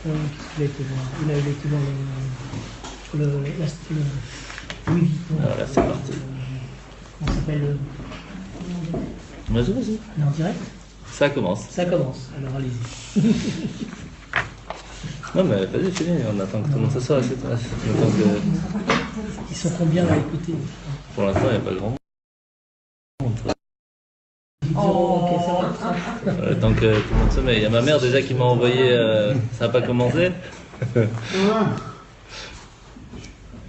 Qu'est-ce qu'il a été voir? Il a été voir Louis Vuitton. Alors là, c'est parti. Comment ça s'appelle Vas-y, vas-y. On est en direct? Ça commence. Ça commence, alors allez-y. Non, mais vas-y, finis, on attend que tout le monde s'assoie. On attend que... Ils sont combien à écouter? Pour l'instant, il n'y a pas grand monde. Oh, ok, ça va. Tant que tout le monde sommeille. Il y a ma mère déjà qui m'a envoyé. Ça n'a pas commencé.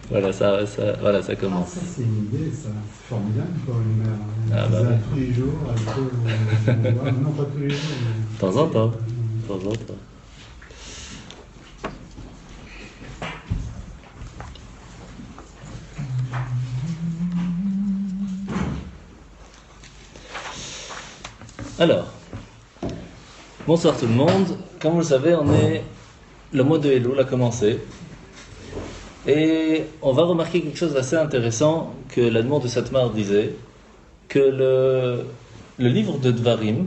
Voilà, ça commence. Ça, c'est une idée, ça. C'est formidable pour une mère. Ah, bah, ouais. Tous les jours, non, pas tous les jours. Mais... De temps en temps. De temps en temps. Alors, bonsoir tout le monde. Comme vous le savez, le mois de Elul a commencé. Et on va remarquer quelque chose d'assez intéressant que l'Admor de Satmar disait, que le livre de Dvarim,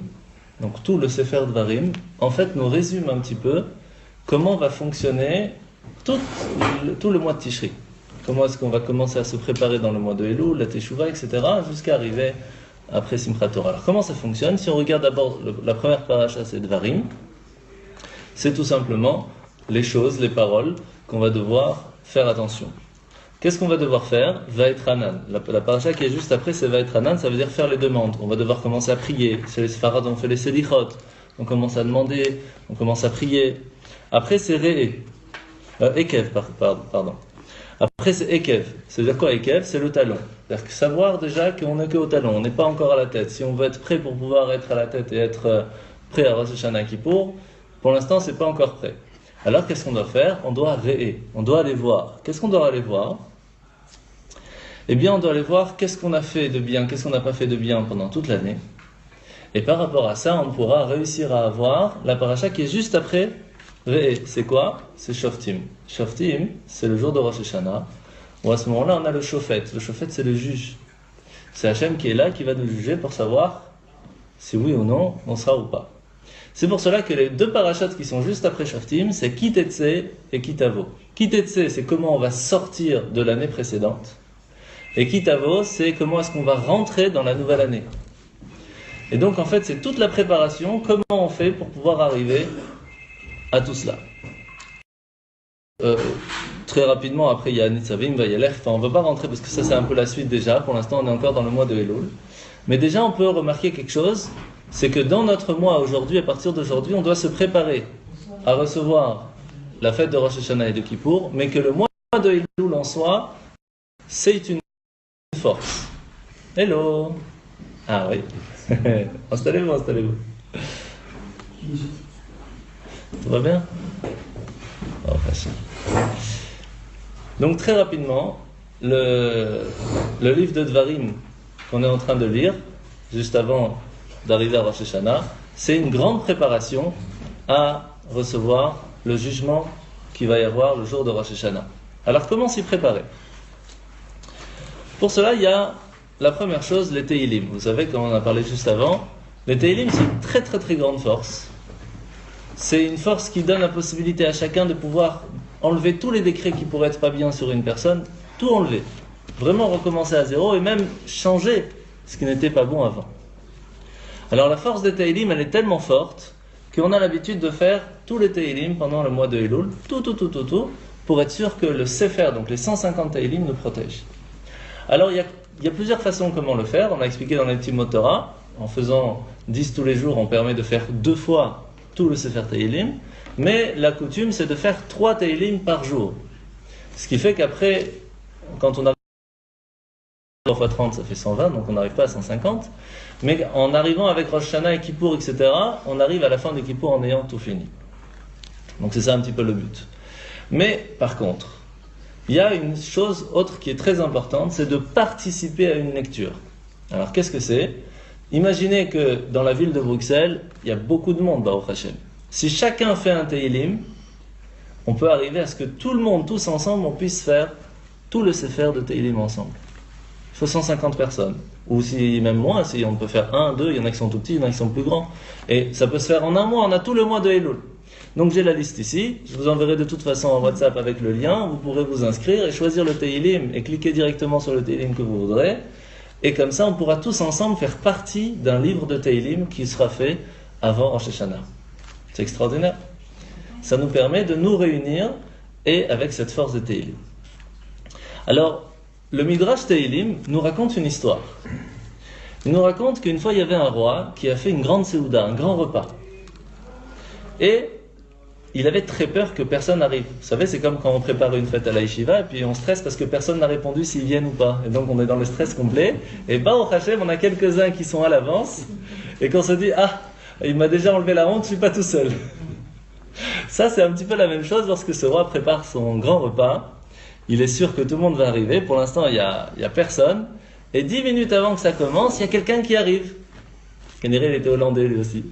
donc tout le Sefer Dvarim, en fait nous résume un petit peu comment va fonctionner tout le mois de Tishri. Comment est-ce qu'on va commencer à se préparer dans le mois de Elul, la Teshuvah, etc., jusqu'à arriver après Simchat Torah. Alors comment ça fonctionne? Si on regarde d'abord la première paracha, c'est Dvarim, c'est tout simplement les choses, les paroles qu'on va devoir faire attention. Qu'est-ce qu'on va devoir faire? Vaetranan. La paracha qui est juste après, c'est Vaetranan, ça veut dire faire les demandes. On va devoir commencer à prier. Chez les Sfarad, on fait les Selichot. On commence à demander, on commence à prier. Après, c'est Re'e. Ekev, pardon. Après, c'est Ekev. C'est-à-dire quoi, Ekev? C'est le talon. C'est-à-dire que savoir déjà qu'on n'est qu'au talon, on n'est pas encore à la tête. Si on veut être prêt pour pouvoir être à la tête et être prêt à Rosh Hashanah Kippour, pour l'instant, c'est pas encore prêt. Alors, qu'est-ce qu'on doit faire? On doit Re'e. On doit aller voir. Qu'est-ce qu'on doit aller voir? Eh bien, on doit aller voir qu'est-ce qu'on a fait de bien, qu'est-ce qu'on n'a pas fait de bien pendant toute l'année. Et par rapport à ça, on pourra réussir à avoir la paracha qui est juste après Re'e. C'est quoi? C'est Shoftim. Shoftim, c'est le jour de Rosh Hashanah, où à ce moment-là, on a le Shofet. Le Shofet, c'est le juge. C'est Hachem qui est là, qui va nous juger pour savoir si oui ou non, on sera ou pas. C'est pour cela que les deux parachats qui sont juste après Shoftim, c'est Kitetse et Kitavo. Kitetse, c'est comment on va sortir de l'année précédente. Et Kitavo, c'est comment est-ce qu'on va rentrer dans la nouvelle année. Et donc, en fait, c'est toute la préparation, comment on fait pour pouvoir arriver à tout cela. Très rapidement, après, il y a Nitzavim, Vayelech. Enfin, on ne va pas rentrer parce que ça, c'est un peu la suite déjà. Pour l'instant, on est encore dans le mois de Elul. Mais déjà, on peut remarquer quelque chose, c'est que dans notre mois aujourd'hui, à partir d'aujourd'hui, on doit se préparer à recevoir la fête de Rosh Hashanah et de Kippour, mais que le mois de Elul en soi, c'est une force. Hello. Ah oui. Installez-vous. Tout va bien? Oh, facile. Donc très rapidement, le livre de Dvarim qu'on est en train de lire, juste avant d'arriver à Rosh Hashanah, c'est une grande préparation à recevoir le jugement qui va y avoir le jour de Rosh Hashanah. Alors comment s'y préparer? Pour cela, il y a la première chose, les Teilim. Vous savez, comme on en a parlé juste avant, les Teilim, c'est une très très très grande force. C'est une force qui donne la possibilité à chacun de pouvoir enlever tous les décrets qui pourraient être pas bien sur une personne, tout enlever. Vraiment recommencer à zéro et même changer ce qui n'était pas bon avant. Alors la force des Teilim, elle est tellement forte qu'on a l'habitude de faire tous les Teilim pendant le mois de Elul, tout, pour être sûr que le Sefer, donc les 150 Teilim, nous protège. Alors il y a plusieurs façons comment le faire. On a expliqué dans les Timot Torah, en faisant 10 tous les jours, on permet de faire 2 fois tout le Sefer Teilim, mais la coutume c'est de faire 3 Teilim par jour. Ce qui fait qu'après, quand on arrive 3 fois 30, ça fait 120, donc on n'arrive pas à 150, mais en arrivant avec Rosh Hashanah et Kippour, etc., on arrive à la fin de Kippour en ayant tout fini. Donc c'est ça un petit peu le but. Mais par contre, il y a une chose autre qui est très importante, c'est de participer à une lecture. Alors qu'est-ce que c'est? Imaginez que dans la ville de Bruxelles, il y a beaucoup de monde, Baruch Hashem. Si chacun fait un Teilim, on peut arriver à ce que tout le monde, tous ensemble, on puisse faire tout le Sefer de Teilim ensemble. Il faut 150 personnes. Ou si même moins, si on peut faire 1, 2, il y en a qui sont tout petits, il y en a qui sont plus grands. Et ça peut se faire en un mois, on a tout le mois de Elul. Donc j'ai la liste ici, je vous enverrai de toute façon en WhatsApp avec le lien, vous pourrez vous inscrire et choisir le Tehillim et cliquer directement sur le Tehillim que vous voudrez. Et comme ça, on pourra tous ensemble faire partie d'un livre de Tehillim qui sera fait avant Rosh Hashanah. C'est extraordinaire. Ça nous permet de nous réunir et avec cette force de Tehillim. Alors, le Midrash Tehillim nous raconte une histoire. Il nous raconte qu'une fois, il y avait un roi qui a fait une grande séouda, un grand repas. Et il avait très peur que personne n'arrive. Vous savez, c'est comme quand on prépare une fête à la yeshiva, et puis on stresse parce que personne n'a répondu s'ils viennent ou pas. Et donc on est dans le stress complet. Et bah, au Hachem, on a quelques-uns qui sont à l'avance, et qu'on se dit, ah, il m'a déjà enlevé la honte, je suis pas tout seul. Ça, c'est un petit peu la même chose lorsque ce roi prépare son grand repas. Il est sûr que tout le monde va arriver. Pour l'instant, il y a personne. Et 10 minutes avant que ça commence, il y a quelqu'un qui arrive. Keniré, il était hollandais lui aussi.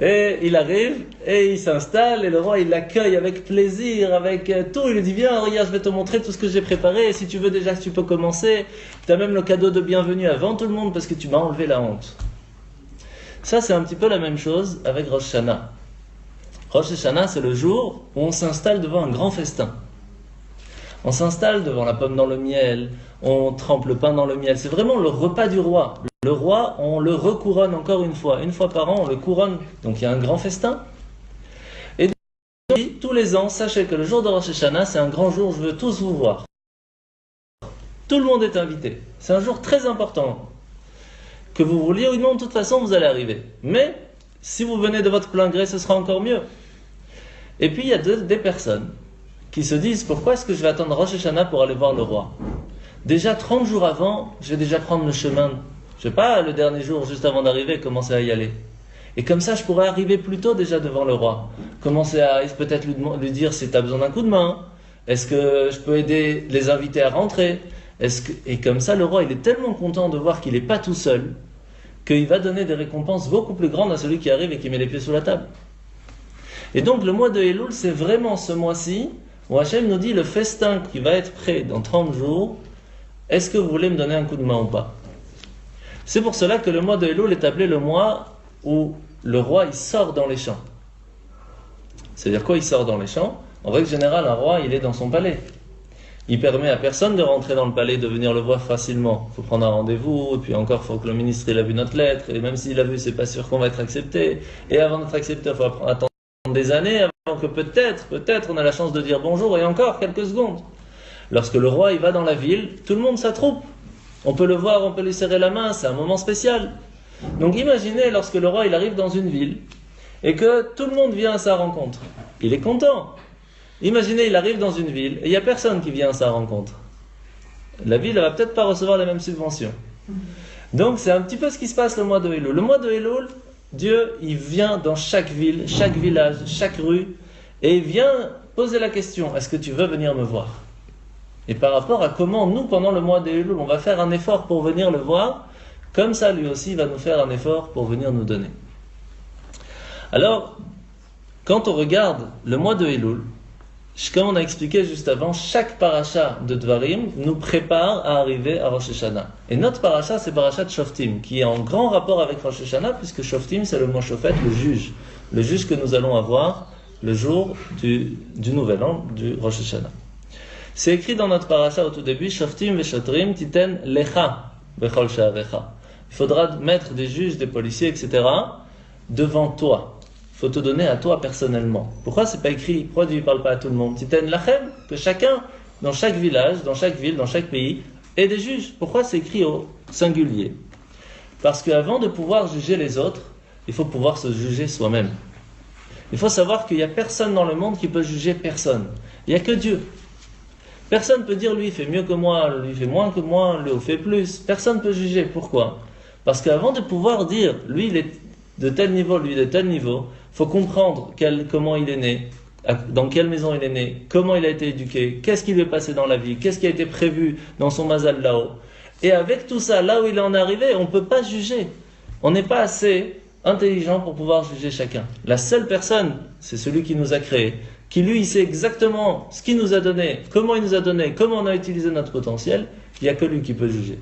Et il arrive, et il s'installe, et le roi, il l'accueille avec plaisir, avec tout. Il lui dit, viens, regarde, je vais te montrer tout ce que j'ai préparé. Et si tu veux déjà, tu peux commencer. Tu as même le cadeau de bienvenue avant tout le monde, parce que tu m'as enlevé la honte. Ça, c'est un petit peu la même chose avec Rosh Hashanah. Rosh Hashanah, c'est le jour où on s'installe devant un grand festin. On s'installe devant la pomme dans le miel, on trempe le pain dans le miel. C'est vraiment le repas du roi. Le roi, on le recouronne encore une fois par an, on le couronne. Donc il y a un grand festin. Et donc, tous les ans, sachez que le jour de Rosh Hashanah, c'est un grand jour, je veux tous vous voir. Tout le monde est invité. C'est un jour très important. Que vous vouliez ou non, de toute façon, vous allez arriver. Mais, si vous venez de votre plein gré, ce sera encore mieux. Et puis, il y a des personnes qui se disent, pourquoi est-ce que je vais attendre Rosh Hashanah pour aller voir le roi? Déjà 30 jours avant, je vais déjà prendre le chemin. Je ne vais pas, le dernier jour, juste avant d'arriver, commencer à y aller. Et comme ça, je pourrais arriver plus tôt déjà devant le roi. Commencer à peut-être lui dire si tu as besoin d'un coup de main. Est-ce que je peux aider les invités à rentrer? Et comme ça, le roi, il est tellement content de voir qu'il n'est pas tout seul, qu'il va donner des récompenses beaucoup plus grandes à celui qui arrive et qui met les pieds sous la table. Et donc, le mois de Elul, c'est vraiment ce mois-ci où Hachem nous dit le festin qui va être prêt dans 30 jours, est-ce que vous voulez me donner un coup de main ou pas? C'est pour cela que le mois de Elul est appelé le mois où le roi il sort dans les champs. C'est-à-dire quoi, il sort dans les champs? En règle générale, un roi, il est dans son palais. Il permet à personne de rentrer dans le palais, de venir le voir facilement. Il faut prendre un rendez-vous, et puis encore, il faut que le ministre il a vu notre lettre, et même s'il a vu, c'est pas sûr qu'on va être accepté. Et avant d'être accepté, il faut attendre des années avant que peut-être on a la chance de dire bonjour, et encore quelques secondes. Lorsque le roi il va dans la ville, tout le monde s'attroupe. On peut le voir, on peut lui serrer la main, c'est un moment spécial. Donc imaginez lorsque le roi il arrive dans une ville et que tout le monde vient à sa rencontre. Il est content. Imaginez, il arrive dans une ville et il n'y a personne qui vient à sa rencontre. La ville ne va peut-être pas recevoir les mêmes subventions. Donc c'est un petit peu ce qui se passe le mois de Elul. Le mois de Elul, Dieu il vient dans chaque ville, chaque village, chaque rue et il vient poser la question, est-ce que tu veux venir me voir? Et par rapport à comment nous, pendant le mois d'Elul, on va faire un effort pour venir le voir, comme ça, lui aussi, va nous faire un effort pour venir nous donner. Alors, quand on regarde le mois de Elul, comme on a expliqué juste avant, chaque paracha de Dvarim nous prépare à arriver à Rosh Hashanah. Et notre paracha, c'est paracha de Shoftim, qui est en grand rapport avec Rosh Hashanah, puisque Shoftim, c'est le mot Shofet, le juge que nous allons avoir le jour du nouvel an, du Rosh Hashanah. C'est écrit dans notre paracha au tout début, Shoftim veshotrim titen lecha bechol sha'arecha. Il faudra mettre des juges, des policiers, etc. devant toi. Il faut te donner à toi personnellement. Pourquoi c'est pas écrit? Pourquoi Dieu ne parle pas à tout le monde? Titen lachem, que chacun, dans chaque village, dans chaque ville, dans chaque pays, ait des juges. Pourquoi c'est écrit au singulier? Parce qu'avant de pouvoir juger les autres, il faut pouvoir se juger soi-même. Il faut savoir qu'il n'y a personne dans le monde qui peut juger personne. Il n'y a que Dieu. Personne ne peut dire lui il fait mieux que moi, lui il fait moins que moi, lui il fait plus. Personne ne peut juger. Pourquoi? Parce qu'avant de pouvoir dire lui il est de tel niveau, lui de tel niveau, il faut comprendre comment il est né, dans quelle maison il est né, comment il a été éduqué, qu'est-ce qui lui est passé dans la vie, qu'est-ce qui a été prévu dans son mazal là-haut. Et avec tout ça, là où il en est arrivé, on ne peut pas juger. On n'est pas assez intelligent pour pouvoir juger chacun. La seule personne, c'est celui qui nous a créés, qui lui, il sait exactement ce qu'il nous a donné, comment il nous a donné, comment on a utilisé notre potentiel, il n'y a que lui qui peut juger.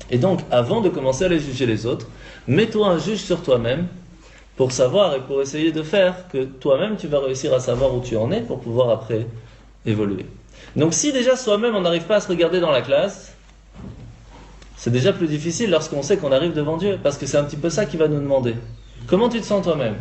Et donc, avant de commencer à aller juger les autres, mets-toi un juge sur toi-même pour savoir et pour essayer de faire que toi-même tu vas réussir à savoir où tu en es pour pouvoir après évoluer. Donc si déjà soi-même on n'arrive pas à se regarder dans la classe, c'est déjà plus difficile lorsqu'on sait qu'on arrive devant Dieu, parce que c'est un petit peu ça qu'il va nous demander. Comment tu te sens toi-même?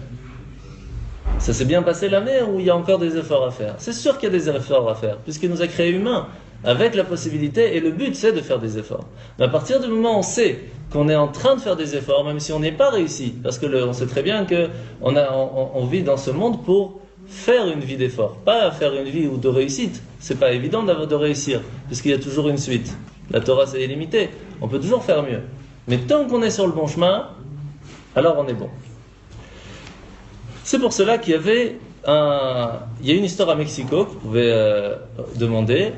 Ça s'est bien passé l'année ou il y a encore des efforts à faire? C'est sûr qu'il y a des efforts à faire, puisqu'il nous a créés humains, avec la possibilité, et le but c'est de faire des efforts. Mais à partir du moment où on sait qu'on est en train de faire des efforts, même si on n'est pas réussi, parce que on sait très bien qu'on vit dans ce monde pour faire une vie d'effort, pas faire une vie de réussite. C'est pas évident de réussir, puisqu'il y a toujours une suite. La Torah c'est illimité, on peut toujours faire mieux. Mais tant qu'on est sur le bon chemin, alors on est bon. C'est pour cela qu'il y avait il y a une histoire à Mexico que vous pouvez demander.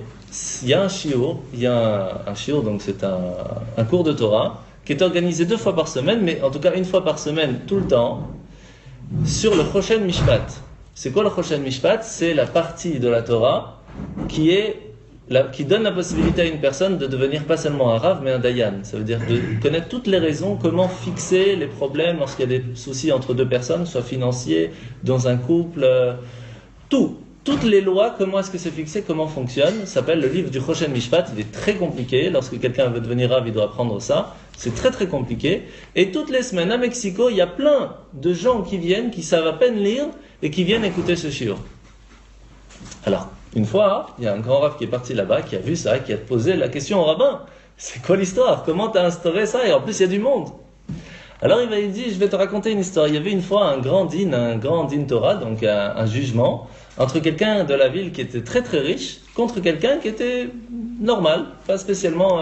Il y a un shiur, donc c'est un cours de Torah qui est organisé 2 fois par semaine, mais en tout cas 1 fois par semaine tout le temps, sur le Choshen Mishpat. C'est quoi le Choshen Mishpat? C'est la partie de la Torah qui donne la possibilité à une personne de devenir pas seulement un Rav, mais un Dayan. Ça veut dire de connaître toutes les raisons, comment fixer les problèmes lorsqu'il y a des soucis entre 2 personnes, soit financiers, dans un couple, toutes les lois, comment est-ce que c'est fixé, comment fonctionne. Ça s'appelle le livre du Choshen Mishpat. Il est très compliqué. Lorsque quelqu'un veut devenir Rav, il doit apprendre ça. C'est très très compliqué. Et toutes les semaines à Mexico, il y a plein de gens qui viennent, qui savent à peine lire et qui viennent écouter ce shiur. Alors, une fois, il y a un grand Rav qui est parti là-bas, qui a vu ça, qui a posé la question au rabbin. C'est quoi l'histoire? Comment tu as instauré ça? Et en plus, il y a du monde. Alors il dit, je vais te raconter une histoire. Il y avait une fois un grand din Torah, donc un jugement, entre quelqu'un de la ville qui était très très riche, contre quelqu'un qui était normal, pas spécialement...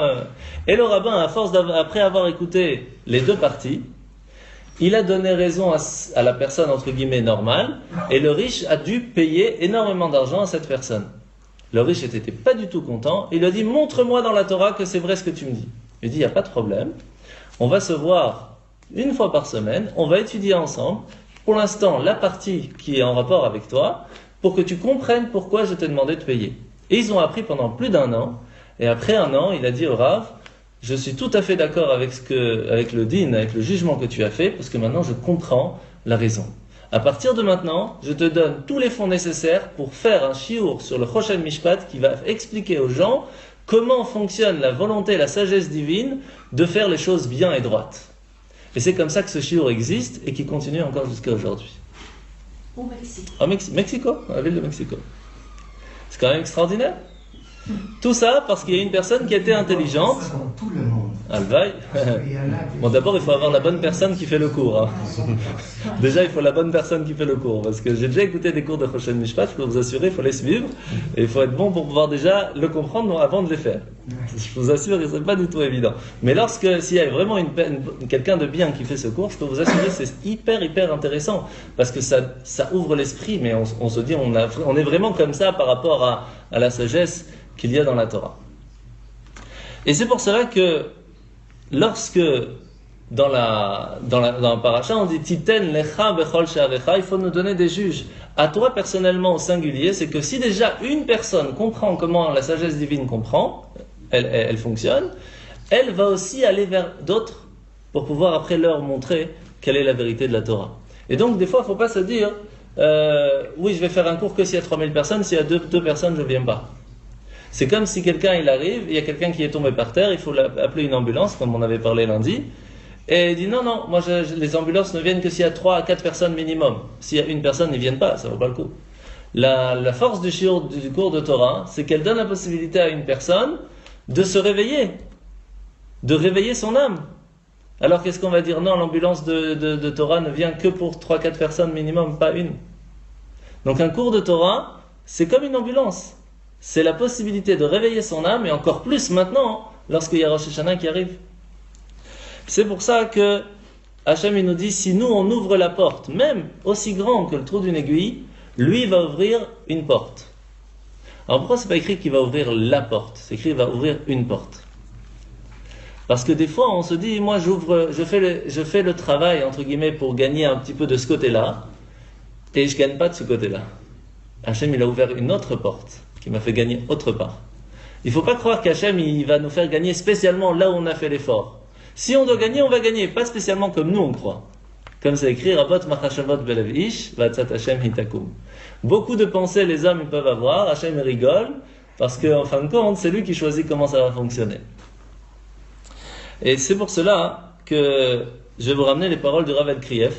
Et le rabbin, à force après avoir écouté les 2 parties, il a donné raison à la personne entre guillemets normale, et le riche a dû payer énormément d'argent à cette personne. Le riche n'était pas du tout content, il a dit, montre-moi dans la Torah que c'est vrai ce que tu me dis. Il dit, il n'y a pas de problème, on va se voir 1 fois par semaine, on va étudier ensemble, pour l'instant la partie qui est en rapport avec toi, pour que tu comprennes pourquoi je t'ai demandé de payer. Et ils ont appris pendant plus d'1 an, et après 1 an, il a dit au Rav, je suis tout à fait d'accord avec le din, avec le jugement que tu as fait, parce que maintenant je comprends la raison. À partir de maintenant, je te donne tous les fonds nécessaires pour faire un shiur sur le Choshen Mishpat qui va expliquer aux gens comment fonctionne la volonté et la sagesse divine de faire les choses bien et droites. Et c'est comme ça que ce shiur existe et qui continue encore jusqu'à aujourd'hui. Au Mexique. Au Mexico, la ville de Mexico. C'est quand même extraordinaire. Tout ça parce qu'il y a une personne qui était intelligente. Ça dans tout le monde. Alvaï. Bon, d'abord, il faut avoir la bonne personne qui fait le cours. Hein. Déjà, il faut la bonne personne qui fait le cours. Parce que j'ai déjà écouté des cours de Choshen Mishpat, je peux vous assurer, il faut les suivre. Et il faut être bon pour pouvoir déjà le comprendre avant de les faire. Je vous assure que ce n'est pas du tout évident. Mais s'il y a vraiment quelqu'un de bien qui fait ce cours, je peux vous assurer que c'est hyper intéressant. Parce que ça ouvre l'esprit, mais on se dit, on est vraiment comme ça par rapport à la sagesse qu'il y a dans la Torah. Et c'est pour cela que lorsque dans le paracha on dit Titen lecha bechol she'arecha, il faut nous donner des juges. À toi personnellement au singulier, c'est que si déjà une personne comprend comment la sagesse divine comprend, elle fonctionne, elle va aussi aller vers d'autres pour pouvoir après leur montrer quelle est la vérité de la Torah. Et donc des fois il ne faut pas se dire oui je vais faire un cours que s'il y a 3000 personnes, s'il y a deux personnes je ne viens pas. C'est comme si quelqu'un il arrive, il y a quelqu'un qui est tombé par terre, il faut appeler une ambulance, comme on avait parlé lundi, et il dit non, moi les ambulances ne viennent que s'il y a 3 à 4 personnes minimum. S'il y a une personne, ils ne viennent pas, ça ne vaut pas le coup. La force du cours de Torah, c'est qu'elle donne la possibilité à une personne de se réveiller, de réveiller son âme. Alors qu'est-ce qu'on va dire? Non, l'ambulance de Torah ne vient que pour 3-4 personnes minimum, pas une. Donc un cours de Torah, c'est comme une ambulance. C'est la possibilité de réveiller son âme, et encore plus maintenant, lorsqu'il y a Rosh Hashanah qui arrive. C'est pour ça que Hachem il nous dit, si nous on ouvre la porte, même aussi grand que le trou d'une aiguille, lui va ouvrir une porte. Alors pourquoi c'est pas écrit qu'il va ouvrir la porte? C'est écrit qu'il va ouvrir une porte. Parce que des fois on se dit, moi je fais le travail entre guillemets pour gagner un petit peu de ce côté-là, et je gagne pas de ce côté-là. Hachem il a ouvert une autre porte qui m'a fait gagner autre part. Il ne faut pas croire qu'Hachem il va nous faire gagner spécialement là où on a fait l'effort. Si on doit gagner, on va gagner, pas spécialement comme nous on croit. Comme c'est écrit, Rabot machashavot belev ish, v'atzat Hashem hitakum. Beaucoup de pensées les hommes ils peuvent avoir, Hashem il rigole, parce qu'en fin de compte, c'est lui qui choisit comment ça va fonctionner. Et c'est pour cela que je vais vous ramener les paroles du Rav El-Krief,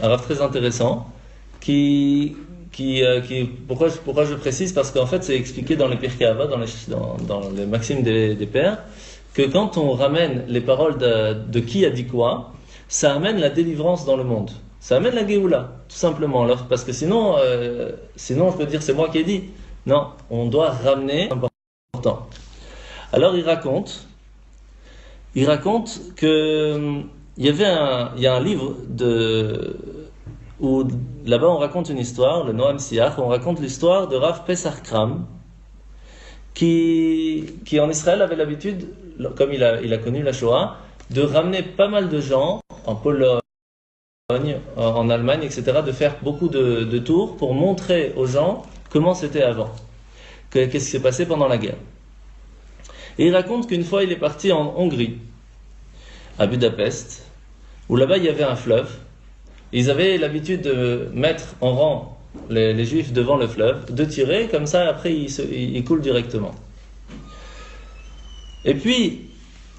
un Rav très intéressant, pourquoi je précise, parce qu'en fait c'est expliqué dans les Pirkei Avot, dans les maximes des pères, que quand on ramène les paroles de qui a dit quoi, ça amène la délivrance dans le monde. Ça amène la Géoula, tout simplement. Alors, parce que sinon je peux dire c'est moi qui ai dit. Non, on doit ramener important. Alors il raconte que il y a un livre où là-bas on raconte une histoire, le Noam Siach, on raconte l'histoire de Rav Pesach Kram, qui en Israël avait l'habitude, comme il a connu la Shoah, de ramener pas mal de gens en Pologne, en Allemagne, etc., de faire beaucoup de tours pour montrer aux gens comment c'était avant, qu'est-ce qui s'est passé pendant la guerre. Et il raconte qu'une fois il est parti en Hongrie, à Budapest, où là-bas il y avait un fleuve. Ils avaient l'habitude de mettre en rang les juifs devant le fleuve, de tirer, comme ça après ils coulent directement. Et puis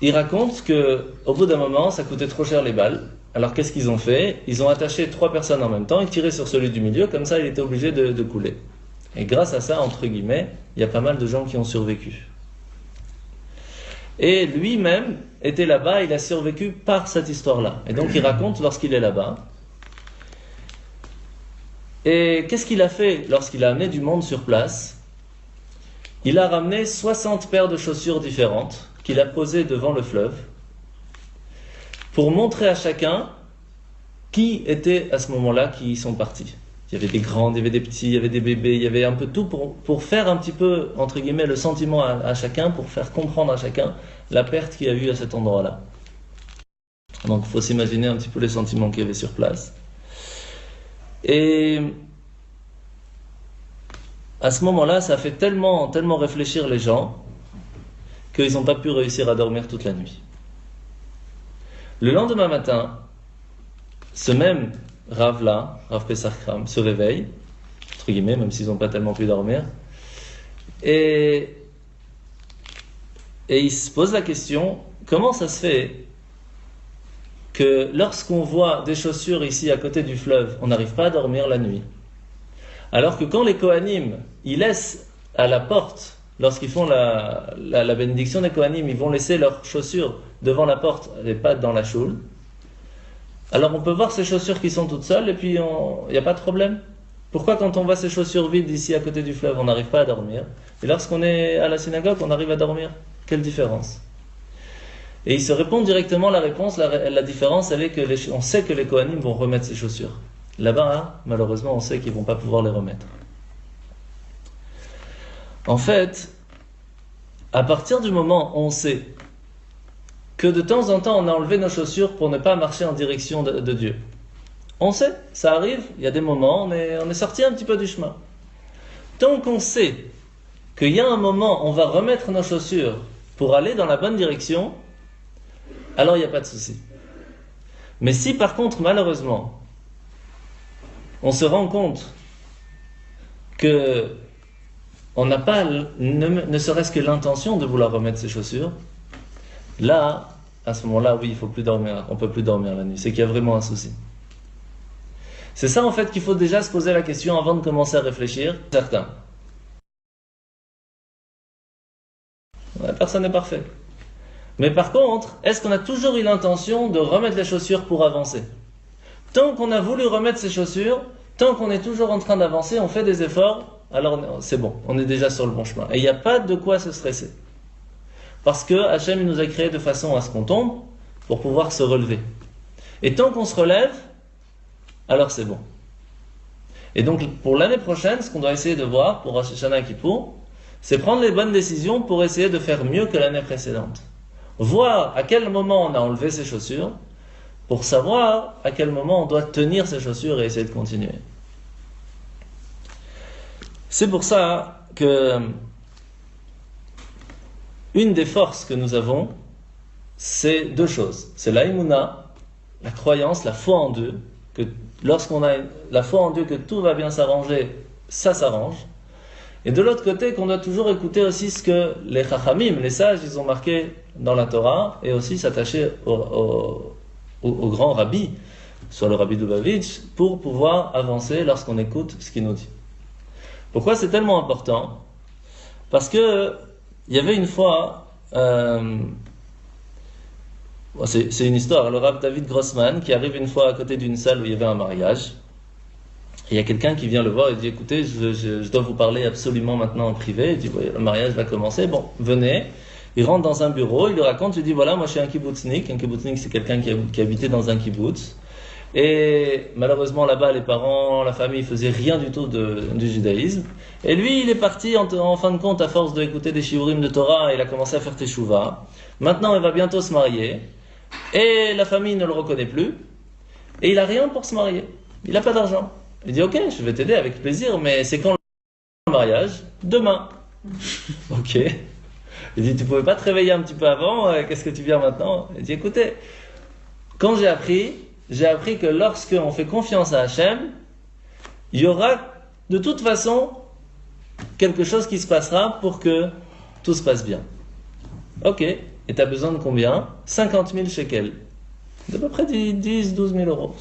il raconte qu'au bout d'un moment ça coûtait trop cher les balles. Alors qu'est-ce qu'ils ont fait? Ils ont attaché 3 personnes en même temps et tiré sur celui du milieu, comme ça il était obligé de couler. Et grâce à ça, entre guillemets, il y a pas mal de gens qui ont survécu. Et lui-même était là-bas, il a survécu par cette histoire-là. Et donc il raconte lorsqu'il est là-bas. Et qu'est-ce qu'il a fait lorsqu'il a amené du monde sur place? Il a ramené 60 paires de chaussures différentes qu'il a posées devant le fleuve pour montrer à chacun qui était à ce moment-là qui sont partis. Il y avait des grands, il y avait des petits, il y avait des bébés, il y avait un peu tout pour faire un petit peu, entre guillemets, le sentiment à chacun, pour faire comprendre à chacun la perte qu'il y a eu à cet endroit-là. Donc il faut s'imaginer un petit peu les sentiments qu'il y avait sur place. Et à ce moment-là, ça a fait tellement réfléchir les gens qu'ils n'ont pas pu réussir à dormir toute la nuit. Le lendemain matin, ce même Rav-là, Rav Pesach Kram, se réveille, entre guillemets, même s'ils n'ont pas tellement pu dormir, et il se pose la question, comment ça se fait que lorsqu'on voit des chaussures ici à côté du fleuve, on n'arrive pas à dormir la nuit, alors que quand les Kohanim, ils laissent à la porte, lorsqu'ils font la bénédiction des Kohanim, ils vont laisser leurs chaussures devant la porte et pas dans la choule. Alors on peut voir ces chaussures qui sont toutes seules et puis il n'y a pas de problème. Pourquoi quand on voit ces chaussures vides ici à côté du fleuve, on n'arrive pas à dormir? Et lorsqu'on est à la synagogue, on arrive à dormir? Quelle différence? Et il se répond directement la réponse, la différence, elle est que on sait que les Kohanim vont remettre ces chaussures. Là-bas, hein, malheureusement, on sait qu'ils ne vont pas pouvoir les remettre. En fait, à partir du moment où on sait que de temps en temps on a enlevé nos chaussures pour ne pas marcher en direction de Dieu. On sait, ça arrive, il y a des moments, on est sorti un petit peu du chemin. Tant qu'on sait qu'il y a un moment on va remettre nos chaussures pour aller dans la bonne direction, alors il n'y a pas de souci. Mais si par contre, malheureusement, on se rend compte que on n'a pas ne serait-ce que l'intention de vouloir remettre ses chaussures, là, à ce moment-là, oui, il faut plus dormir, on peut plus dormir la nuit. C'est qu'il y a vraiment un souci. C'est ça en fait qu'il faut déjà se poser la question avant de commencer à réfléchir. Certains. Personne n'est parfait. Mais par contre, est-ce qu'on a toujours eu l'intention de remettre les chaussures pour avancer? Tant qu'on a voulu remettre ses chaussures, tant qu'on est toujours en train d'avancer, on fait des efforts, alors c'est bon, on est déjà sur le bon chemin. Et il n'y a pas de quoi se stresser. Parce que Hachem il nous a créé de façon à ce qu'on tombe pour pouvoir se relever. Et tant qu'on se relève, alors c'est bon. Et donc pour l'année prochaine, ce qu'on doit essayer de voir pour Rosh Hashanah et Kippour, c'est prendre les bonnes décisions pour essayer de faire mieux que l'année précédente. Voir à quel moment on a enlevé ses chaussures, pour savoir à quel moment on doit tenir ses chaussures et essayer de continuer. C'est pour ça que une des forces que nous avons, c'est deux choses. C'est l'aïmouna, la croyance, la foi en Dieu, que lorsqu'on a la foi en Dieu que tout va bien s'arranger, ça s'arrange. Et de l'autre côté, qu'on doit toujours écouter aussi ce que les chachamim, les sages, ils ont marqué dans la Torah, et aussi s'attacher au grand rabbi, soit le rabbi Lubavitch, pour pouvoir avancer lorsqu'on écoute ce qu'il nous dit. Pourquoi c'est tellement important? Parce que il y avait une fois, c'est une histoire, le Rav David Grossman qui arrive une fois à côté d'une salle où il y avait un mariage. Et il y a quelqu'un qui vient le voir et dit écoutez, je dois vous parler absolument maintenant en privé. Il dit ouais, le mariage va commencer, bon, venez. Il rentre dans un bureau, il lui raconte, il dit voilà, moi je suis un kibbutznik. Un kibbutznik c'est quelqu'un qui habitait dans un kibbutz. Et malheureusement là-bas les parents, la famille faisaient rien du tout du judaïsme. Et lui il est parti en fin de compte à force d'écouter des shiurim de Torah, il a commencé à faire teshuva. Maintenant il va bientôt se marier. Et la famille ne le reconnaît plus. Et il n'a rien pour se marier. Il n'a pas d'argent. Il dit ok, je vais t'aider avec plaisir, mais c'est quand le mariage? Demain. Ok. Il dit tu pouvais pas te réveiller un petit peu avant? Qu'est-ce que tu viens maintenant? Il dit écoutez, quand j'ai appris que lorsqu'on fait confiance à Hachem, il y aura de toute façon quelque chose qui se passera pour que tout se passe bien. Ok. Et tu as besoin de combien? 50 000 shekels. D'à peu près 10-12 000 euros.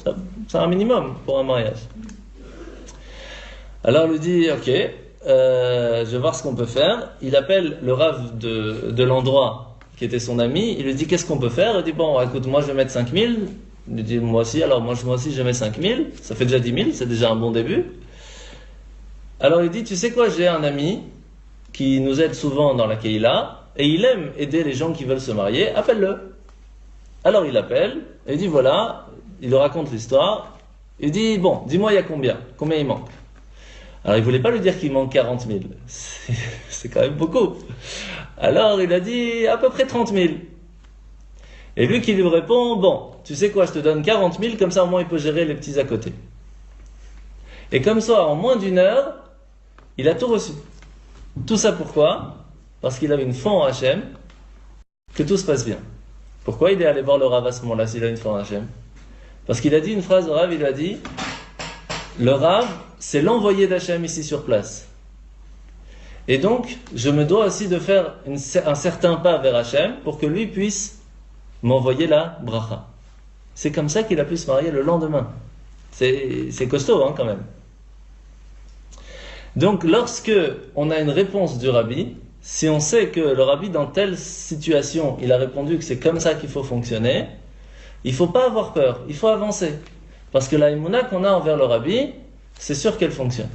C'est un minimum pour un mariage. Alors il lui dit, ok, je vais voir ce qu'on peut faire. Il appelle le Rav de l'endroit qui était son ami. Il lui dit, qu'est-ce qu'on peut faire? Il dit, bon, écoute, moi je vais mettre 5 000. Il lui dit, moi aussi, alors moi aussi je mets 5 000. Ça fait déjà 10 000, c'est déjà un bon début. Alors il dit, tu sais quoi, j'ai un ami qui nous aide souvent dans la Keïla. Et il aime aider les gens qui veulent se marier, appelle-le. Alors il appelle, et il dit voilà, il lui raconte l'histoire, il dit bon, dis-moi il y a combien il manque? Alors il voulait pas lui dire qu'il manque 40 000, c'est quand même beaucoup. Alors il a dit à peu près 30 000. Et lui qui lui répond, bon, tu sais quoi, je te donne 40 000, comme ça au moins il peut gérer les petits à côté. Et comme ça, en moins d'une heure, il a tout reçu. Tout ça pourquoi? Parce qu'il avait une foi en Hachem, que tout se passe bien. Pourquoi il est allé voir le Rav à ce moment-là s'il a une foi en Hachem? Parce qu'il a dit une phrase au Rav, il a dit le Rav, c'est l'envoyé d'Hachem ici sur place. Et donc, je me dois aussi de faire un certain pas vers Hachem pour que lui puisse m'envoyer la bracha. C'est comme ça qu'il a pu se marier le lendemain. C'est costaud hein, quand même. Donc, lorsque on a une réponse du Rabbi, si on sait que le Rabbi, dans telle situation, il a répondu que c'est comme ça qu'il faut fonctionner, il ne faut pas avoir peur, il faut avancer. Parce que la émouna qu'on a envers le Rabbi, c'est sûr qu'elle fonctionne.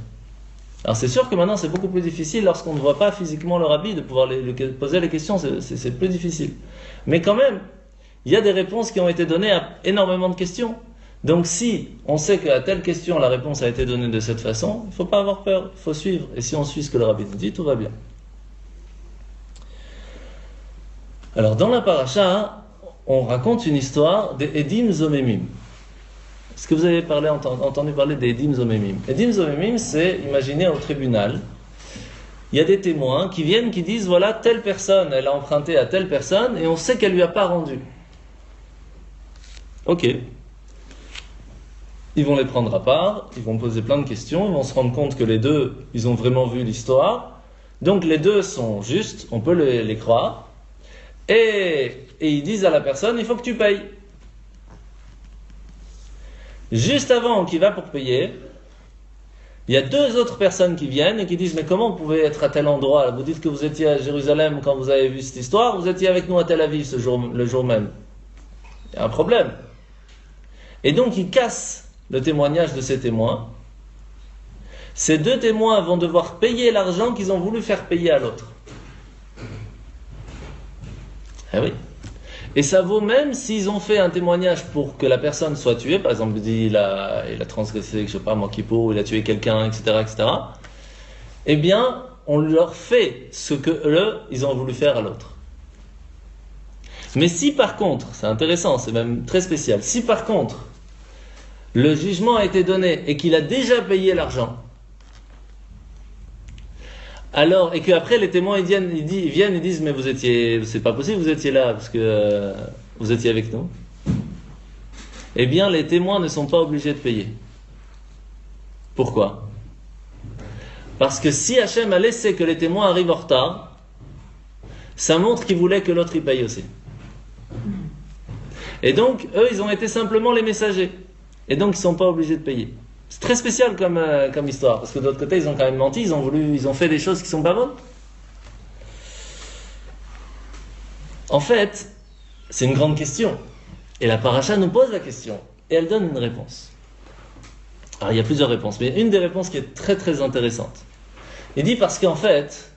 Alors c'est sûr que maintenant c'est beaucoup plus difficile lorsqu'on ne voit pas physiquement le Rabbi de pouvoir lui poser les questions, c'est plus difficile. Mais quand même, il y a des réponses qui ont été données à énormément de questions. Donc si on sait qu'à telle question la réponse a été donnée de cette façon, il ne faut pas avoir peur, il faut suivre. Et si on suit ce que le Rabbi nous dit, tout va bien. Alors dans la paracha, on raconte une histoire des Edim Zomemim. Est-ce que vous avez entendu parler des Edim Zomemim? Edim Zomemim, c'est, imaginez au tribunal, il y a des témoins qui viennent, qui disent, voilà, telle personne, elle a emprunté à telle personne, et on sait qu'elle ne lui a pas rendu. Ok. Ils vont les prendre à part, ils vont poser plein de questions, ils vont se rendre compte que les deux, ils ont vraiment vu l'histoire. Donc les deux sont justes, on peut les croire. Et ils disent à la personne, il faut que tu payes. Juste avant qu'il va pour payer, il y a deux autres personnes qui viennent et qui disent, mais comment vous pouvez être à tel endroit? Vous dites que vous étiez à Jérusalem quand vous avez vu cette histoire, vous étiez avec nous à Tel Aviv le jour même. Il y a un problème. Et donc ils cassent le témoignage de ces témoins. Ces deux témoins vont devoir payer l'argent qu'ils ont voulu faire payer à l'autre. Eh oui. Et ça vaut même s'ils ont fait un témoignage pour que la personne soit tuée, par exemple, il a transgressé, je sais pas, Kippour, il a tué quelqu'un, etc., etc. Eh bien, on leur fait ce que eux, ils ont voulu faire à l'autre. Mais si par contre, c'est intéressant, c'est même très spécial, si par contre, le jugement a été donné et qu'il a déjà payé l'argent, alors, et qu'après les témoins ils viennent et disent, mais c'est pas possible, vous étiez là parce que vous étiez avec nous. eh bien les témoins ne sont pas obligés de payer. Pourquoi? Parce que si Hachem a laissé que les témoins arrivent en retard, ça montre qu'il voulait que l'autre y paye aussi. Et donc, eux, ils ont été simplement les messagers. Et donc, ils ne sont pas obligés de payer. C'est très spécial comme histoire, parce que de l'autre côté, ils ont quand même menti, ils ont fait des choses qui ne sont pas bonnes. En fait, c'est une grande question. Et la paracha nous pose la question. Et elle donne une réponse. Alors, il y a plusieurs réponses, mais une des réponses qui est très très intéressante. Il dit parce qu'en fait,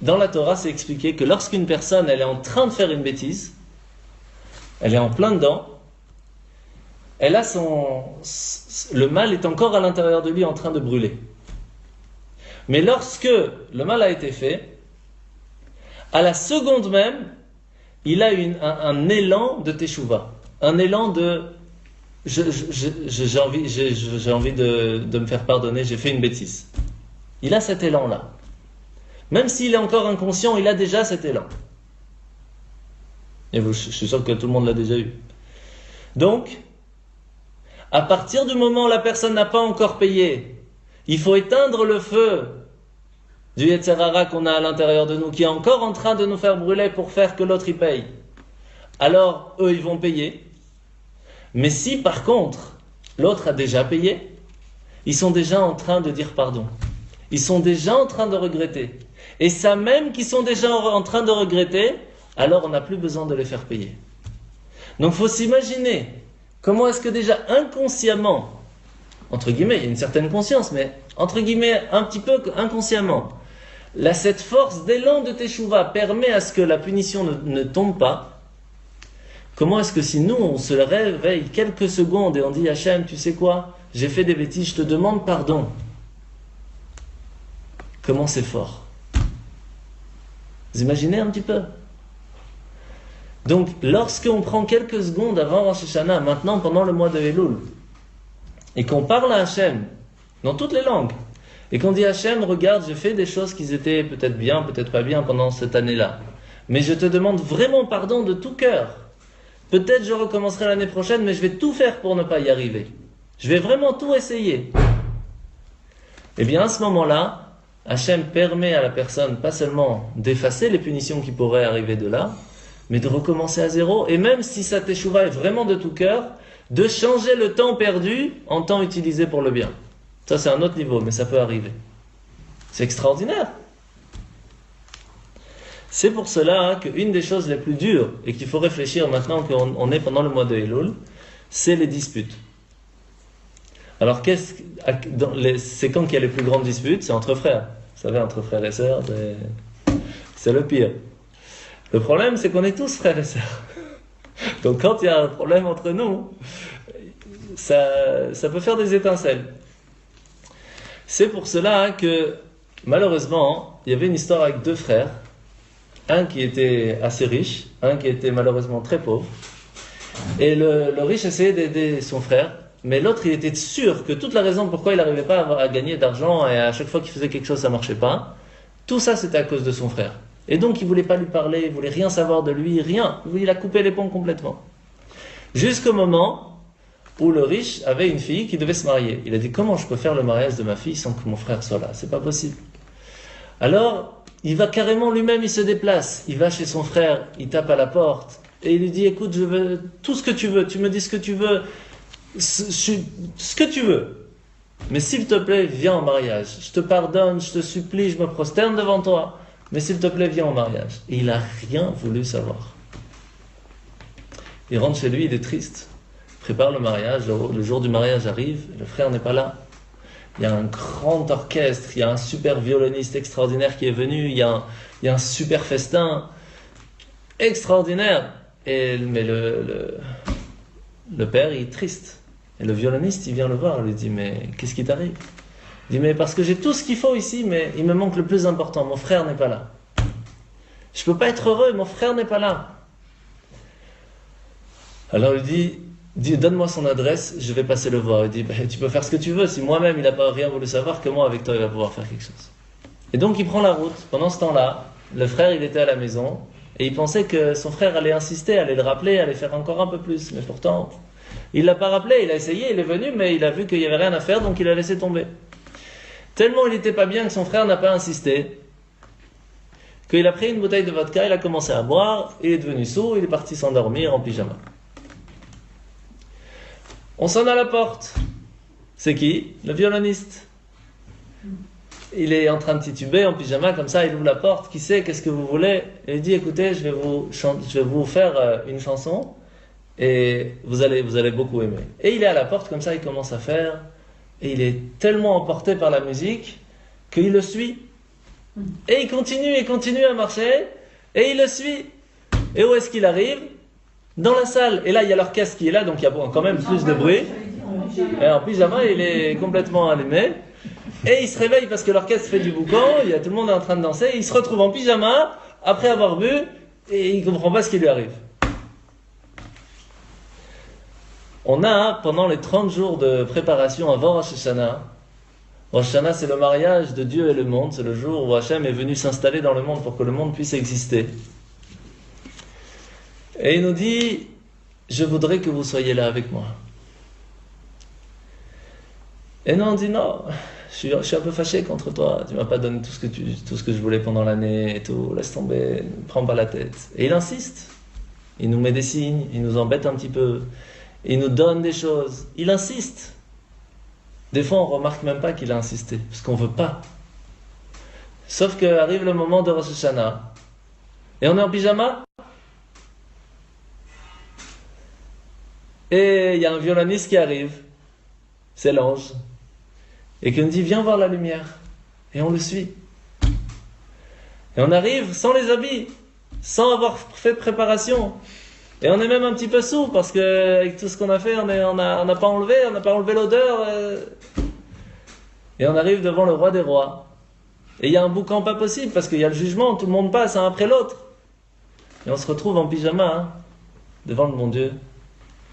dans la Torah, c'est expliqué que lorsqu'une personne, elle est en train de faire une bêtise, elle est en plein dedans, elle a le mal est encore à l'intérieur de lui en train de brûler. Mais lorsque le mal a été fait, à la seconde même, il a un élan de teshuva, un élan de j'ai envie de me faire pardonner, j'ai fait une bêtise. Il a cet élan-là. Même s'il est encore inconscient, il a déjà cet élan. Et je suis sûr que tout le monde l'a déjà eu. Donc, à partir du moment où la personne n'a pas encore payé, il faut éteindre le feu du Yetzer Hara qu'on a à l'intérieur de nous, qui est encore en train de nous faire brûler pour faire que l'autre y paye. Alors, eux, ils vont payer. Mais si, par contre, l'autre a déjà payé, ils sont déjà en train de dire pardon. Ils sont déjà en train de regretter. Et ça même qu'ils sont déjà en train de regretter, alors on n'a plus besoin de les faire payer. Donc il faut s'imaginer, comment est-ce que déjà inconsciemment, entre guillemets, il y a une certaine conscience, mais entre guillemets, un petit peu inconsciemment, là, cette force d'élan de Teshuvah permet à ce que la punition ne tombe pas. Comment est-ce que si nous, on se réveille quelques secondes et on dit Hachem, tu sais quoi, j'ai fait des bêtises, je te demande pardon. Comment c'est fort. Vous imaginez un petit peu? Donc, lorsqu'on prend quelques secondes avant Rosh Hashanah, maintenant pendant le mois de Elul, et qu'on parle à Hachem, dans toutes les langues, et qu'on dit Hachem, regarde, j'ai fait des choses qui étaient peut-être bien, peut-être pas bien pendant cette année-là, mais je te demande vraiment pardon de tout cœur. Peut-être je recommencerai l'année prochaine, mais je vais tout faire pour ne pas y arriver. Je vais vraiment tout essayer. Eh bien, à ce moment-là, Hachem permet à la personne pas seulement d'effacer les punitions qui pourraient arriver de là, mais de recommencer à zéro, et même si sa teshuva est vraiment de tout cœur, de changer le temps perdu en temps utilisé pour le bien. Ça, c'est un autre niveau, mais ça peut arriver. C'est extraordinaire. C'est pour cela qu'une des choses les plus dures, et qu'il faut réfléchir maintenant qu'on est pendant le mois de Elul, c'est les disputes. Alors, c'est quand qu'il y a les plus grandes disputes? C'est entre frères. Vous savez, entre frères et sœurs, c'est le pire. Le problème, c'est qu'on est tous frères et sœurs. Donc, quand il y a un problème entre nous, ça peut faire des étincelles. C'est pour cela que, malheureusement, il y avait une histoire avec deux frères. Un qui était assez riche, un qui était malheureusement très pauvre. Et le riche essayait d'aider son frère, mais l'autre, il était sûr que toute la raison pourquoi il n'arrivait pas à gagner d'argent et à chaque fois qu'il faisait quelque chose, ça ne marchait pas, tout ça, c'était à cause de son frère. Et donc, il ne voulait pas lui parler, il ne voulait rien savoir de lui, rien. Il a coupé les ponts complètement. Jusqu'au moment où le riche avait une fille qui devait se marier. Il a dit, comment je peux faire le mariage de ma fille sans que mon frère soit là? C'est pas possible. Alors, il va carrément lui-même, il se déplace. Il va chez son frère, il tape à la porte. Et il lui dit, écoute, je veux tout ce que tu veux. Tu me dis ce que tu veux. Ce que tu veux. Mais s'il te plaît, viens en mariage. Je te pardonne, je te supplie, je me prosterne devant toi. Mais s'il te plaît, viens en mariage. Et il n'a rien voulu savoir. Il rentre chez lui, il est triste. Il prépare le mariage. Le jour du mariage arrive, le frère n'est pas là. Il y a un grand orchestre, il y a un super violoniste extraordinaire qui est venu, il y a un super festin extraordinaire. Mais le père, il est triste. Et le violoniste, il vient le voir, il lui dit, mais qu'est-ce qui t'arrive? Il dit, mais parce que j'ai tout ce qu'il faut ici, mais il me manque le plus important, mon frère n'est pas là. Je ne peux pas être heureux, mon frère n'est pas là. Alors il dit, donne-moi son adresse, je vais passer le voir. Il dit, tu peux faire ce que tu veux, si moi-même il n'a pas rien voulu savoir, comment avec toi il va pouvoir faire quelque chose? Et donc il prend la route. Pendant ce temps-là, le frère il était à la maison, et il pensait que son frère allait insister, allait le rappeler, allait faire encore un peu plus. Mais pourtant, Il l'a pas rappelé, il a essayé, il est venu, mais il a vu qu'il n'y avait rien à faire, donc il a laissé tomber. Tellement il n'était pas bien que son frère n'a pas insisté, qu'il a pris une bouteille de vodka, il a commencé à boire, il est devenu sourd, il est parti s'endormir en pyjama. On sonne à la porte. C'est qui? Le violoniste. Il est en train de tituber en pyjama, comme ça, il ouvre la porte. Qui sait, qu'est-ce que vous voulez? Et il dit, écoutez, je vais vous faire une chanson et vous allez beaucoup aimer. Et il est à la porte, comme ça, il commence à faire. Et il est tellement emporté par la musique qu'il le suit. Et il continue à marcher. Et il le suit. Et où est-ce qu'il arrive? Dans la salle. Et là, il y a l'orchestre qui est là, donc il y a quand même plus de bruit. Et en pyjama, il est complètement allumé. Et il se réveille parce que l'orchestre fait du boucan, tout le monde est en train de danser, il se retrouve en pyjama, après avoir bu, et il ne comprend pas ce qui lui arrive. On a, pendant les 30 jours de préparation avant Rosh Hashanah, Rosh Hashanah c'est le mariage de Dieu et le monde, c'est le jour où Hachem est venu s'installer dans le monde pour que le monde puisse exister. Et il nous dit, je voudrais que vous soyez là avec moi. Et nous on dit non, je suis un peu fâché contre toi, tu m'as pas donné tout ce que je voulais pendant l'année et tout, laisse tomber, ne prends pas la tête. Et il insiste, il nous met des signes, il nous embête un petit peu, il nous donne des choses, il insiste. Des fois on remarque même pas qu'il a insisté, parce qu'on veut pas. Sauf qu'arrive le moment de Rosh Hashanah, et on est en pyjama, et il y a un violoniste qui arrive, c'est l'ange, et qui nous dit viens voir la lumière, et on le suit. Et on arrive sans les habits, sans avoir fait de préparation, et on est même un petit peu sourd parce que avec tout ce qu'on a fait, on n'a pas enlevé l'odeur, et on arrive devant le roi des rois. Et il y a un boucan pas possible parce qu'il y a le jugement, tout le monde passe un après l'autre, et on se retrouve en pyjama devant le bon Dieu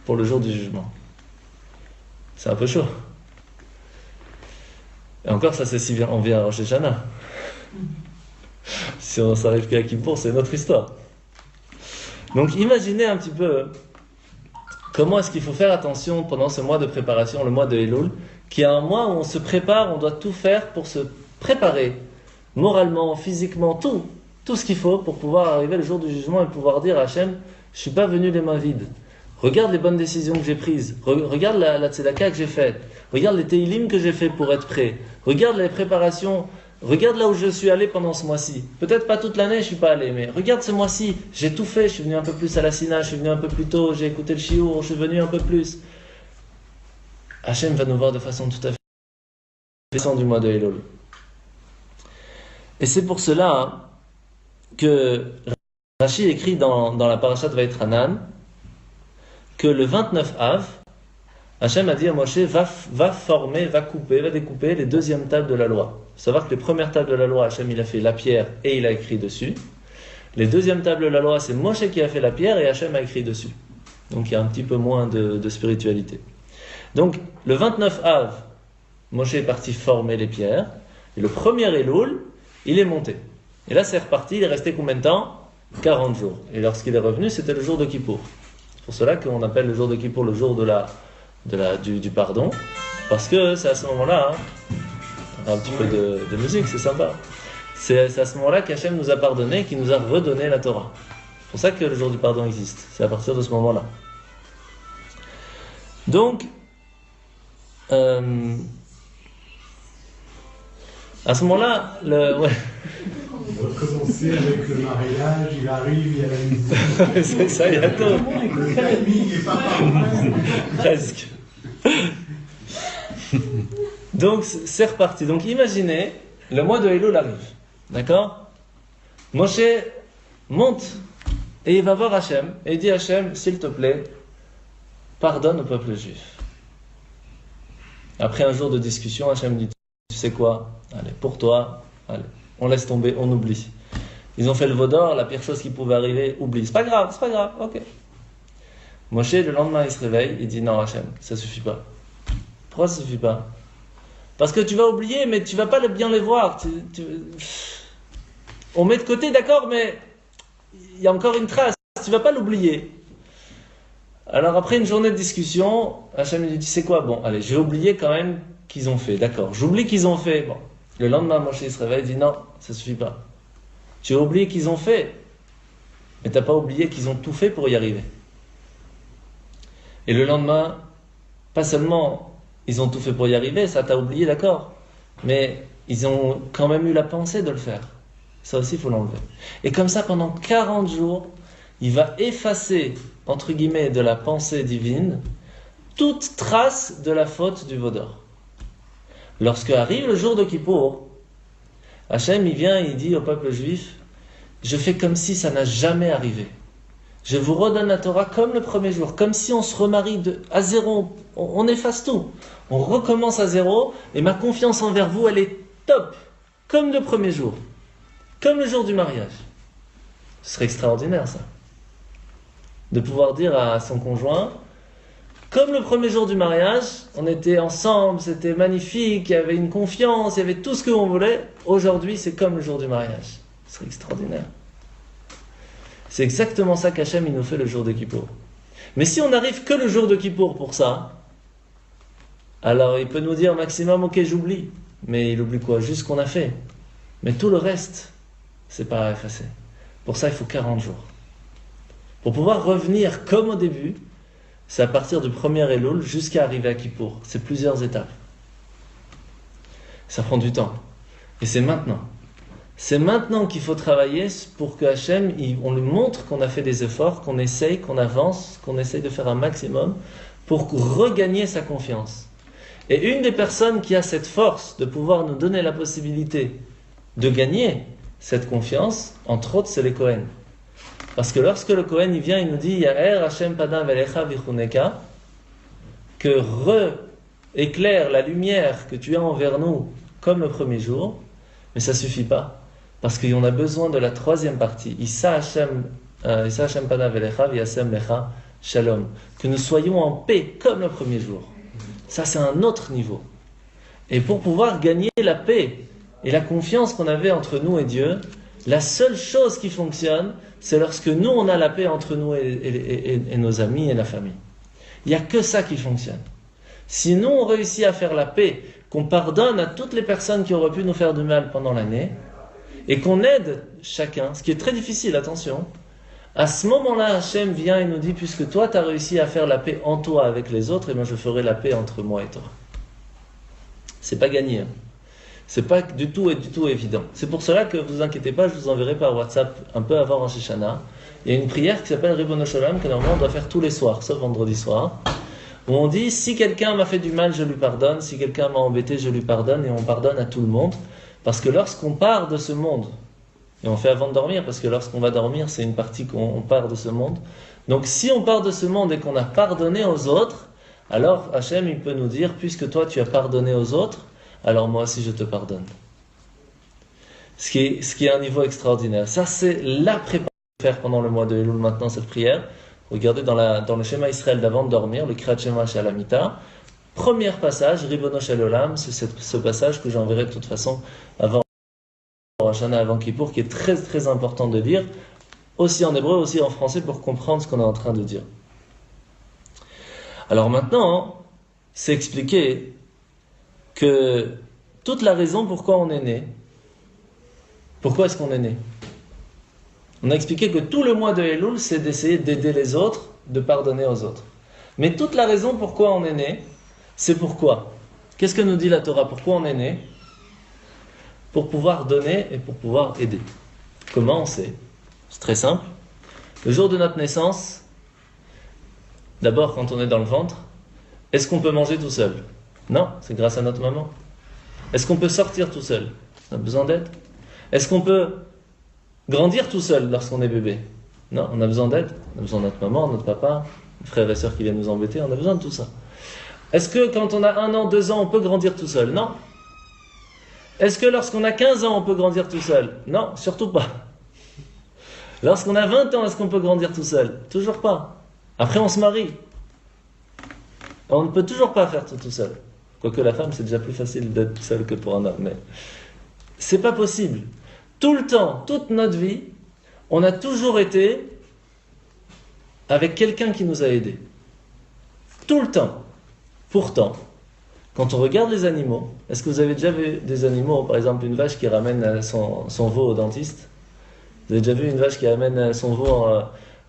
pour le jour du jugement. C'est un peu chaud. Et encore, ça c'est si on vient à Rosh Hashanah. Si on s'arrive qu'à Kippour, c'est notre histoire. Donc imaginez un petit peu comment est-ce qu'il faut faire attention pendant ce mois de préparation, le mois de Elul, qui est un mois où on se prépare, on doit tout faire pour se préparer, moralement, physiquement, tout ce qu'il faut pour pouvoir arriver le jour du jugement et pouvoir dire à Hachem, je ne suis pas venu les mains vides. Regarde les bonnes décisions que j'ai prises. Regarde la tzedaka que j'ai faite. Regarde les teilim que j'ai fait pour être prêt. Regarde les préparations. Regarde là où je suis allé pendant ce mois-ci. Peut-être pas toute l'année, je suis pas allé, mais regarde ce mois-ci. J'ai tout fait. Je suis venu un peu plus à la Sina, je suis venu un peu plus tôt, j'ai écouté le shiur, je suis venu un peu plus. Hachem va nous voir de façon tout à fait différente du mois de Elul. Et c'est pour cela que Rashi écrit dans la parashat Vaïtranan que le 29 Av, Hachem a dit à Moshe, va découper les deuxièmes tables de la loi. Il faut savoir que les premières tables de la loi, Hachem il a fait la pierre et il a écrit dessus. Les deuxièmes tables de la loi, c'est Moshe qui a fait la pierre et Hachem a écrit dessus. Donc il y a un petit peu moins de spiritualité. Donc le 29 Av, Moshe est parti former les pierres, et le premier Elul, il est monté. Et là c'est reparti, il est resté combien de temps? 40 jours. Et lorsqu'il est revenu, c'était le jour de Kippour. C'est pour cela qu'on appelle le jour de Kippour le jour du pardon, parce que c'est à ce moment-là, un petit peu de musique, c'est sympa. C'est à ce moment-là qu'Hachem nous a pardonné, qu'il nous a redonné la Torah. C'est pour ça que le jour du pardon existe. C'est à partir de ce moment-là. Donc, à ce moment-là, On va commencer avec le mariage, il arrive, il y a la musique. c'est ça, il y a tout. Le timing n'est pas parfait. Presque. Donc, c'est reparti. Donc, imaginez, le mois de Elul arrive. D'accord? Moshe monte et il va voir Hachem et il dit Hachem, s'il te plaît, pardonne au peuple juif. Après un jour de discussion, Hachem dit tu sais quoi? Allez, pour toi, allez, on laisse tomber, on oublie. Ils ont fait le veau d'or, la pire chose qui pouvait arriver, oublie. C'est pas grave, ok. Moshe, le lendemain, il se réveille, il dit non, Hachem, ça suffit pas. Pourquoi ça suffit pas? Parce que tu vas oublier, mais tu vas pas bien les voir. On met de côté, d'accord, mais il y a encore une trace. Tu vas pas l'oublier. Alors après une journée de discussion, Hachem lui dit, tu sais quoi, bon, allez, j'ai oublié quand même qu'ils ont fait, d'accord, j'oublie qu'ils ont fait. Bon. Le lendemain, Moshe il se réveille et dit, non, ça suffit pas. Tu as oublié qu'ils ont fait, mais tu n'as pas oublié qu'ils ont tout fait pour y arriver. Et le lendemain, pas seulement ils ont tout fait pour y arriver, ça t'as oublié, d'accord, mais ils ont quand même eu la pensée de le faire. Ça aussi, il faut l'enlever. Et comme ça, pendant 40 jours, il va effacer, entre guillemets, de la pensée divine, toute trace de la faute du Vaudor. Lorsque arrive le jour de Kippour, Hachem, il vient et il dit au peuple juif, je fais comme si ça n'a jamais arrivé. Je vous redonne la Torah comme le premier jour, comme si on se remarie à zéro, on efface tout. On recommence à zéro, et ma confiance envers vous, elle est top, comme le premier jour, comme le jour du mariage. Ce serait extraordinaire, ça. De pouvoir dire à son conjoint, comme le premier jour du mariage, on était ensemble, c'était magnifique, il y avait une confiance, il y avait tout ce que l'on voulait. Aujourd'hui, c'est comme le jour du mariage. Ce serait extraordinaire. C'est exactement ça qu'Hachem il nous fait le jour de Kippour. Mais si on n'arrive que le jour de Kippour pour ça, alors il peut nous dire maximum, ok, j'oublie. Mais il oublie quoi? Juste ce qu'on a fait. Mais tout le reste, c'est pas à effacer. Pour ça, il faut 40 jours. Pour pouvoir revenir comme au début, c'est à partir du premier Elul jusqu'à arriver à Kippour. C'est plusieurs étapes. Ça prend du temps. Et c'est maintenant. C'est maintenant qu'il faut travailler pour que Hachem, on lui montre qu'on a fait des efforts, qu'on essaye, qu'on avance, qu'on essaye de faire un maximum pour regagner sa confiance. Et une des personnes qui a cette force de pouvoir nous donner la possibilité de gagner cette confiance, entre autres, c'est les Kohen. Parce que lorsque le Kohen il vient, il nous dit Ya'er Hashem Padam Velecha Vichuneka, que éclaire la lumière que tu as envers nous comme le premier jour, mais ça ne suffit pas. Parce qu'on a besoin de la troisième partie. Issa Hashem Padam Velecha V'yasem Lecha Shalom. Que nous soyons en paix comme le premier jour. Ça, c'est un autre niveau. Et pour pouvoir gagner la paix et la confiance qu'on avait entre nous et Dieu, la seule chose qui fonctionne, c'est lorsque nous, on a la paix entre nous et nos amis et la famille. Il n'y a que ça qui fonctionne. Si nous, on réussit à faire la paix, qu'on pardonne à toutes les personnes qui auraient pu nous faire du mal pendant l'année, et qu'on aide chacun, ce qui est très difficile, attention, à ce moment-là, Hachem vient et nous dit, puisque toi, tu as réussi à faire la paix en toi avec les autres, et bien je ferai la paix entre moi et toi. C'est pas gagné, hein. C'est pas du tout évident. C'est pour cela que vous inquiétez pas, je vous enverrai par WhatsApp un peu avant Rosh Hashanah. Il y a une prière qui s'appelle Ribono Shalom que normalement on doit faire tous les soirs, sauf vendredi soir, où on dit si quelqu'un m'a fait du mal, je lui pardonne, si quelqu'un m'a embêté, je lui pardonne, et on pardonne à tout le monde. Parce que lorsqu'on part de ce monde, et on fait avant de dormir, parce que lorsqu'on va dormir, c'est une partie qu'on part de ce monde. Donc si on part de ce monde et qu'on a pardonné aux autres, alors Hachem il peut nous dire, puisque toi tu as pardonné aux autres, alors moi aussi je te pardonne. Ce qui est un niveau extraordinaire. Ça c'est la préparation à faire pendant le mois de Elul maintenant, cette prière. Regardez dans le schéma Israël d'avant de dormir, le Kriyat Shema chez Alamita. Premier passage, Ribono Shel Olam, c'est ce passage que j'enverrai de toute façon avant Hashanah, avant Kippour, qui est très très important de lire, aussi en hébreu, aussi en français, pour comprendre ce qu'on est en train de dire. Alors maintenant, c'est expliqué que toute la raison pourquoi on est né, pourquoi est-ce qu'on est né? On a expliqué que tout le mois de Elul, c'est d'essayer d'aider les autres, de pardonner aux autres. Mais toute la raison pourquoi on est né, c'est pourquoi. Qu'est-ce que nous dit la Torah? Pourquoi on est né? Pour pouvoir donner et pour pouvoir aider. Comment on sait? C'est très simple. Le jour de notre naissance, d'abord quand on est dans le ventre, est-ce qu'on peut manger tout seul? Non, c'est grâce à notre maman. Est-ce qu'on peut sortir tout seul? On a besoin d'aide. Est-ce qu'on peut grandir tout seul lorsqu'on est bébé? Non, on a besoin d'aide. On a besoin de notre maman, notre papa, nos frères et sœurs qui viennent nous embêter. On a besoin de tout ça. Est-ce que quand on a 1 an, 2 ans, on peut grandir tout seul? Non. Est-ce que lorsqu'on a 15 ans, on peut grandir tout seul? Non, surtout pas. Lorsqu'on a 20 ans, est-ce qu'on peut grandir tout seul? Toujours pas. Après, on se marie. On ne peut toujours pas faire tout seul. Quoique la femme, c'est déjà plus facile d'être seule que pour un homme. Mais c'est pas possible. Tout le temps, toute notre vie, on a toujours été avec quelqu'un qui nous a aidés. Tout le temps. Pourtant, quand on regarde les animaux, est-ce que vous avez déjà vu des animaux, par exemple une vache qui ramène son veau au dentiste? Vous avez déjà vu une vache qui amène son veau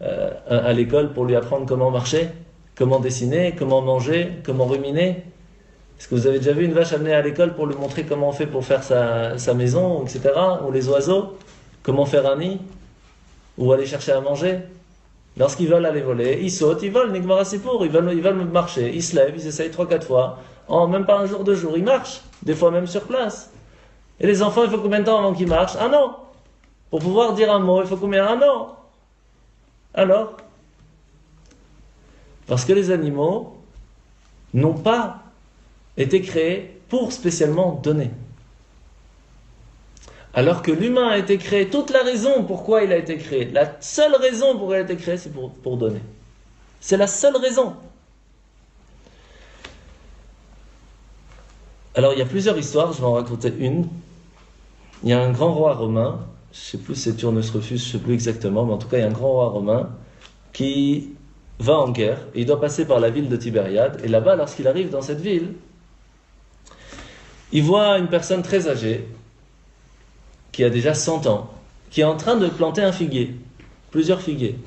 à l'école pour lui apprendre comment marcher, comment dessiner, comment manger, comment ruminer? Est-ce que vous avez déjà vu une vache amenée à l'école pour lui montrer comment on fait pour faire sa maison, etc. Ou les oiseaux, comment faire un nid, ou aller chercher à manger? Lorsqu'ils veulent aller voler, ils sautent, ils volent, Nigmar Sipour, ils veulent marcher, ils se lèvent, ils essayent 3-4 fois, en même pas un jour, 2 jours, ils marchent, des fois même sur place. Et les enfants, il faut combien de temps avant qu'ils marchent? Un an. Pour pouvoir dire un mot, il faut combien? Un an. Alors? Parce que les animaux n'ont pas été créés pour spécialement donner. Alors que l'humain a été créé, toute la raison pourquoi il a été créé, la seule raison pourquoi il a été créé, c'est pour donner. C'est la seule raison. Alors il y a plusieurs histoires, je vais en raconter une. Il y a un grand roi romain, je ne sais plus si c'est Turnus Rufus, je ne sais plus exactement, mais en tout cas il y a un grand roi romain qui va en guerre, et il doit passer par la ville de Tibériade, et là-bas, lorsqu'il arrive dans cette ville, il voit une personne très âgée, qui a déjà 100 ans, qui est en train de planter un figuier, plusieurs figuiers.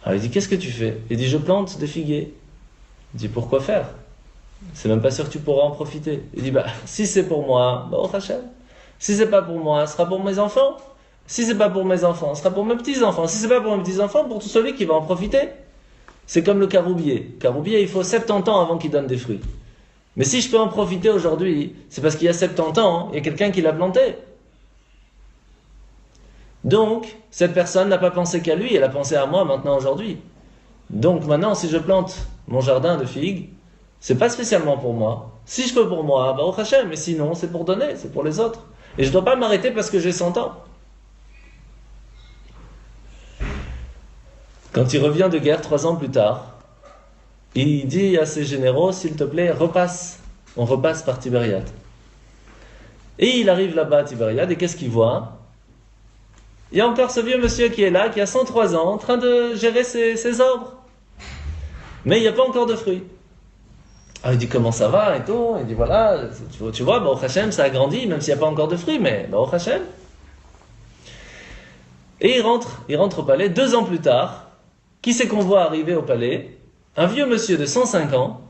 Alors il dit, qu'est-ce que tu fais? Il dit, je plante des figuiers. Il dit, pourquoi faire? C'est même pas sûr que tu pourras en profiter. Il dit, si c'est pour moi, au Hachem. Si c'est pas pour moi, ce sera pour mes enfants. Si c'est pas pour mes enfants, ce sera pour mes petits-enfants. Si c'est pas pour mes petits-enfants, pour tout celui qui va en profiter. C'est comme le caroubier. Caroubier, il faut 70 ans avant qu'il donne des fruits. Mais si je peux en profiter aujourd'hui, c'est parce qu'il y a 70 ans, il y a quelqu'un qui l'a planté. Donc, cette personne n'a pas pensé qu'à lui, elle a pensé à moi maintenant aujourd'hui. Donc maintenant, si je plante mon jardin de figues, c'est pas spécialement pour moi. Si je peux pour moi, au Hachem, mais sinon, c'est pour donner, c'est pour les autres. Et je ne dois pas m'arrêter parce que j'ai 100 ans. Quand il revient de guerre 3 ans plus tard, il dit à ses généraux, s'il te plaît, repasse. On repasse par Tibériade. Et il arrive là-bas à Tibériade, et qu'est-ce qu'il voit? Il y a encore ce vieux monsieur qui est là, qui a 103 ans, en train de gérer ses arbres. Mais il n'y a pas encore de fruits. Alors il dit, comment ça va et tout? Il dit, voilà, tu vois, au Hachem, ça a grandi, même s'il n'y a pas encore de fruits, mais au Hachem. Et il rentre au palais. 2 ans plus tard, qui c'est qu'on voit arriver au palais? Un vieux monsieur de 105 ans,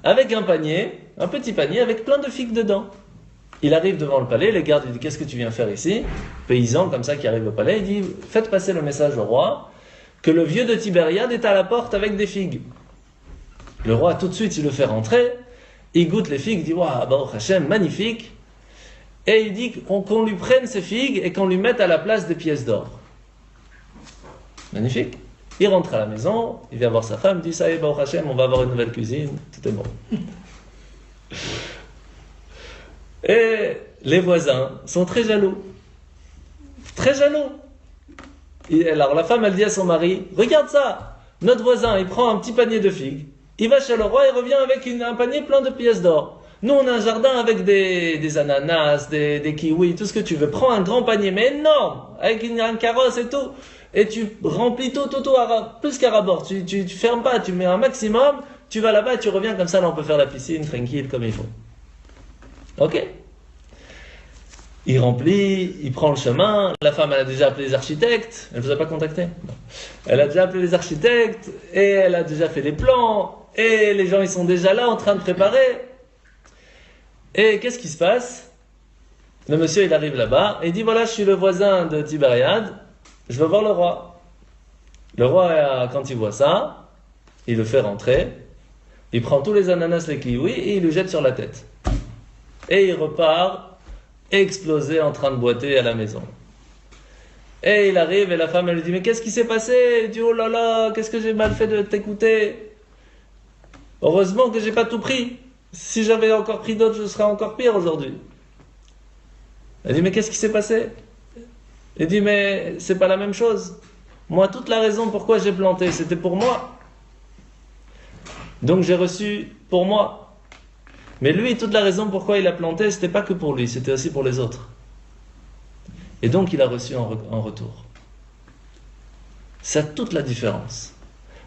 avec un panier, un petit panier, avec plein de figues dedans. Il arrive devant le palais, les gardes lui disent, qu'est-ce que tu viens faire ici? Paysan comme ça qui arrive au palais, il dit, faites passer le message au roi, que le vieux de Tibériade est à la porte avec des figues. Le roi, tout de suite, il le fait rentrer, il goûte les figues, il dit, waouh, Baruch Hashem, magnifique. Et il dit qu'on lui prenne ces figues et qu'on lui mette à la place des pièces d'or. Magnifique. Il rentre à la maison, il vient voir sa femme, il dit, ça y est, Baruch Hashem, on va avoir une nouvelle cuisine, tout est bon. Et les voisins sont très jaloux. Très jaloux. Et alors la femme, elle dit à son mari, regarde ça, notre voisin, il prend un petit panier de figues, il va chez le roi et revient avec un panier plein de pièces d'or. Nous, on a un jardin avec des ananas, des kiwis, tout ce que tu veux. Prends un grand panier, mais énorme, avec un carrosse et tout. Et tu remplis tout, plus qu'à rabord. Tu fermes pas, tu mets un maximum, tu vas là-bas et tu reviens comme ça, là on peut faire la piscine tranquille comme il faut. Ok? Il remplit, il prend le chemin. La femme, elle a déjà appelé les architectes. Elle ne vous a pas contacté? Non. Elle a déjà appelé les architectes et elle a déjà fait les plans. Et les gens, ils sont déjà là en train de préparer. Et qu'est-ce qui se passe? Le monsieur, il arrive là-bas et il dit, voilà, je suis le voisin de Tibériade. Je veux voir le roi. Le roi, quand il voit ça, il le fait rentrer. Il prend tous les ananas, les kiwis et il le jette sur la tête. Et il repart explosé en train de boiter à la maison. Et il arrive et la femme elle lui dit, mais qu'est-ce qui s'est passé? Il dit, oh là là, qu'est-ce que j'ai mal fait de t'écouter? Heureusement que j'ai pas tout pris. Si j'avais encore pris d'autres, je serais encore pire aujourd'hui. Elle dit, mais qu'est-ce qui s'est passé? Il dit, mais c'est pas la même chose. Moi, toute la raison pourquoi j'ai planté, c'était pour moi. Donc j'ai reçu pour moi. Mais lui, toute la raison pourquoi il a planté, c'était pas que pour lui, c'était aussi pour les autres. Et donc il a reçu en retour. C'est toute la différence.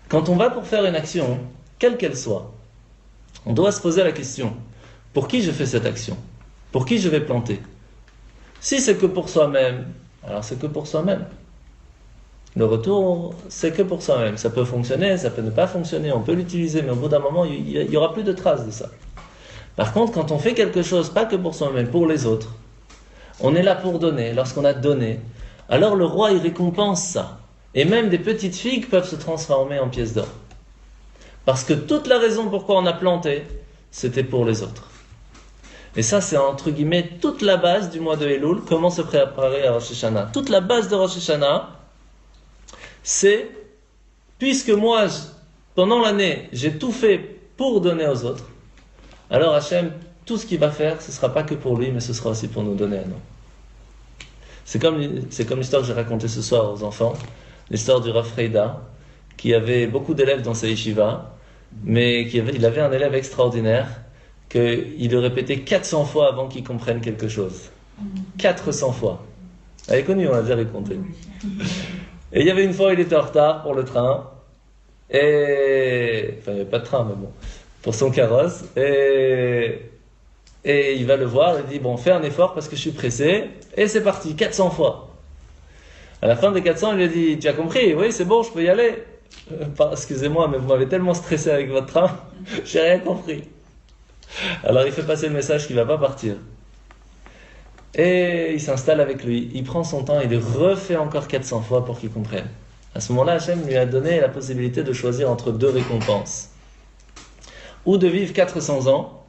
Quand on va pour faire une action, quelle qu'elle soit, on doit se poser la question, pour qui je fais cette action? Pour qui je vais planter? Si c'est que pour soi-même, alors c'est que pour soi-même. Le retour, c'est que pour soi-même. Ça peut fonctionner, ça peut ne pas fonctionner, on peut l'utiliser, mais au bout d'un moment, il n'y aura plus de traces de ça. Par contre, quand on fait quelque chose, pas que pour soi-même, pour les autres, on est là pour donner. Lorsqu'on a donné, alors le roi, il récompense ça. Et même des petites figues peuvent se transformer en pièces d'or. Parce que toute la raison pourquoi on a planté, c'était pour les autres. Et ça, c'est entre guillemets toute la base du mois de Elul, comment se préparer à Rosh Hashanah. Toute la base de Rosh Hashanah, c'est, puisque moi, pendant l'année, j'ai tout fait pour donner aux autres, alors Hachem, tout ce qu'il va faire, ce ne sera pas que pour lui, mais ce sera aussi pour nous donner à nous. C'est comme l'histoire que j'ai racontée ce soir aux enfants, l'histoire du Rav Freida, qui avait beaucoup d'élèves dans sa yeshiva, mais il avait un élève extraordinaire, qu'il le répétait 400 fois avant qu'il comprenne quelque chose. 400 fois. Elle est connue, on l'a déjà raconté. Et il y avait une fois, il était en retard pour le train, et... enfin, il n'y avait pas de train, mais bon, pour son carrosse, et il va le voir, il dit, bon, fais un effort parce que je suis pressé, et c'est parti, 400 fois. À la fin des 400, il lui a dit, tu as compris? Oui, c'est bon, je peux y aller. Excusez-moi, mais vous m'avez tellement stressé avec votre train, j'ai rien compris. Alors il fait passer le message qu'il ne va pas partir. Et il s'installe avec lui, il prend son temps, il le refait encore 400 fois pour qu'il comprenne. À ce moment-là, Hachem lui a donné la possibilité de choisir entre deux récompenses. Ou de vivre 400 ans,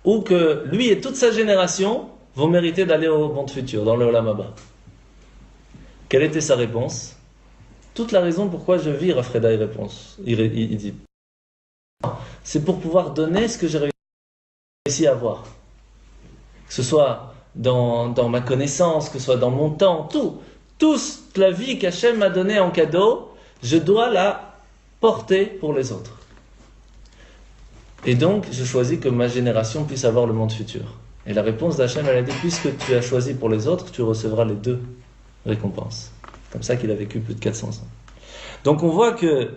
ou que lui et toute sa génération vont mériter d'aller au monde futur, dans le Olam Haba. Quelle était sa réponse? Toute la raison pourquoi je vis, Rav Freida, il dit, c'est pour pouvoir donner ce que j'ai réussi à avoir. Que ce soit dans ma connaissance, que ce soit dans mon temps, toute la vie qu'Hachem m'a donnée en cadeau, je dois la porter pour les autres. Et donc, je choisis que ma génération puisse avoir le monde futur. Et la réponse d'Hachem, elle a dit, puisque tu as choisi pour les autres, tu recevras les deux récompenses. Comme ça qu'il a vécu plus de 400 ans. Donc on voit que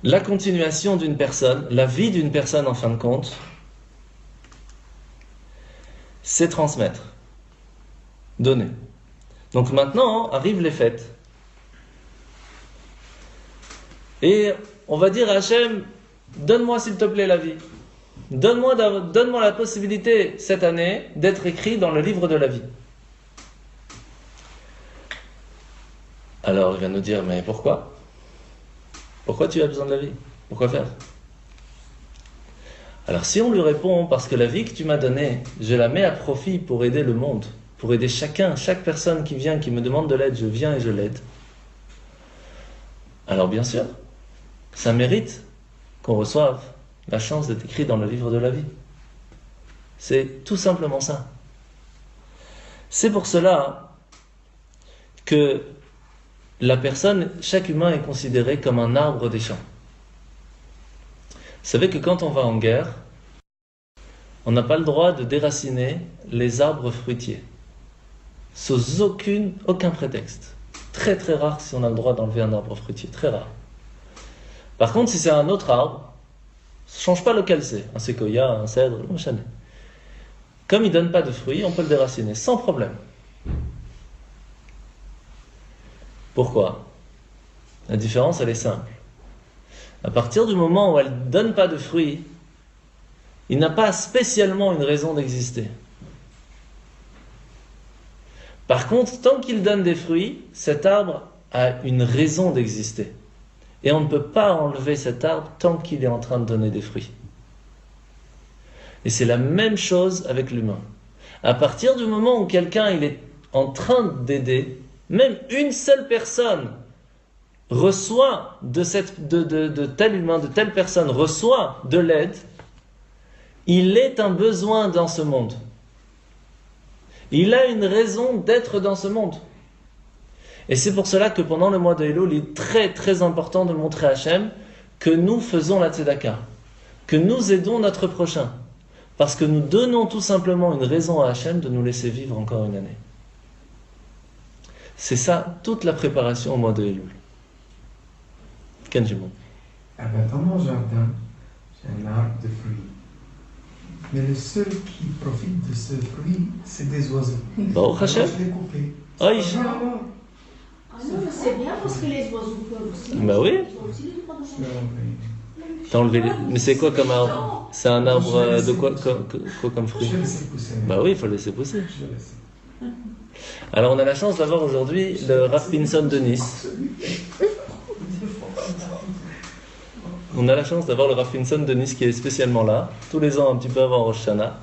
la continuation d'une personne, la vie d'une personne en fin de compte, c'est transmettre, donner. Donc maintenant arrivent les fêtes. Et on va dire à Hachem, donne-moi s'il te plaît la vie. Donne-moi la possibilité cette année d'être écrit dans le livre de la vie. Alors il va nous dire, mais pourquoi? Pourquoi tu as besoin de la vie? Pourquoi faire? Alors si on lui répond, parce que la vie que tu m'as donnée, je la mets à profit pour aider le monde, pour aider chaque personne qui vient, qui me demande de l'aide, je viens et je l'aide. Alors bien sûr, ça mérite qu'on reçoive la chance d'être écrit dans le livre de la vie. C'est tout simplement ça. C'est pour cela que la personne, chaque humain est considéré comme un arbre des champs. Vous savez que quand on va en guerre, on n'a pas le droit de déraciner les arbres fruitiers. Sous aucun prétexte. Très très rare si on a le droit d'enlever un arbre fruitier, très rare. Par contre, si c'est un autre arbre, ça ne change pas lequel c'est, un séquoia, un cèdre, un chêne. Comme il ne donne pas de fruits, on peut le déraciner sans problème. Pourquoi? La différence, elle est simple. À partir du moment où elle ne donne pas de fruits, il n'a pas spécialement une raison d'exister. Par contre, tant qu'il donne des fruits, cet arbre a une raison d'exister. Et on ne peut pas enlever cet arbre tant qu'il est en train de donner des fruits. Et c'est la même chose avec l'humain. À partir du moment où quelqu'un il est en train d'aider, même une seule personne reçoit de tel humain, de telle personne reçoit de l'aide, il est un besoin dans ce monde. Il a une raison d'être dans ce monde. Et c'est pour cela que pendant le mois de Elul, il est très très important de montrer à Hachem que nous faisons la tzedaka, que nous aidons notre prochain, parce que nous donnons tout simplement une raison à Hachem de nous laisser vivre encore une année. C'est ça, toute la préparation au mois de Elul. Kenjimon. Ah ben, dans mon jardin, j'ai un arbre de fruits. Mais le seul qui profite de ce fruit, c'est des oiseaux. Baruch Hashem. Alors, je l'ai coupé. Aïe. Ça va, alors. Ah non, mais c'est bien parce que les oiseaux peuvent aussi. Bah oui. Ils ont aussi les droits de Je l'ai manger. enlevé. T'as enlevé les... Mais c'est quoi comme arbre? C'est un arbre de quoi, quoi comme fruit? Je l'ai laissé pousser. Bah oui, il faut le laisser pousser. Je l'ai laissé. Alors on a la chance d'avoir aujourd'hui le Rav Pinson de Nice. On a la chance d'avoir le Rav Pinson de Nice qui est spécialement là, tous les ans un petit peu avant Rosh Hashanah.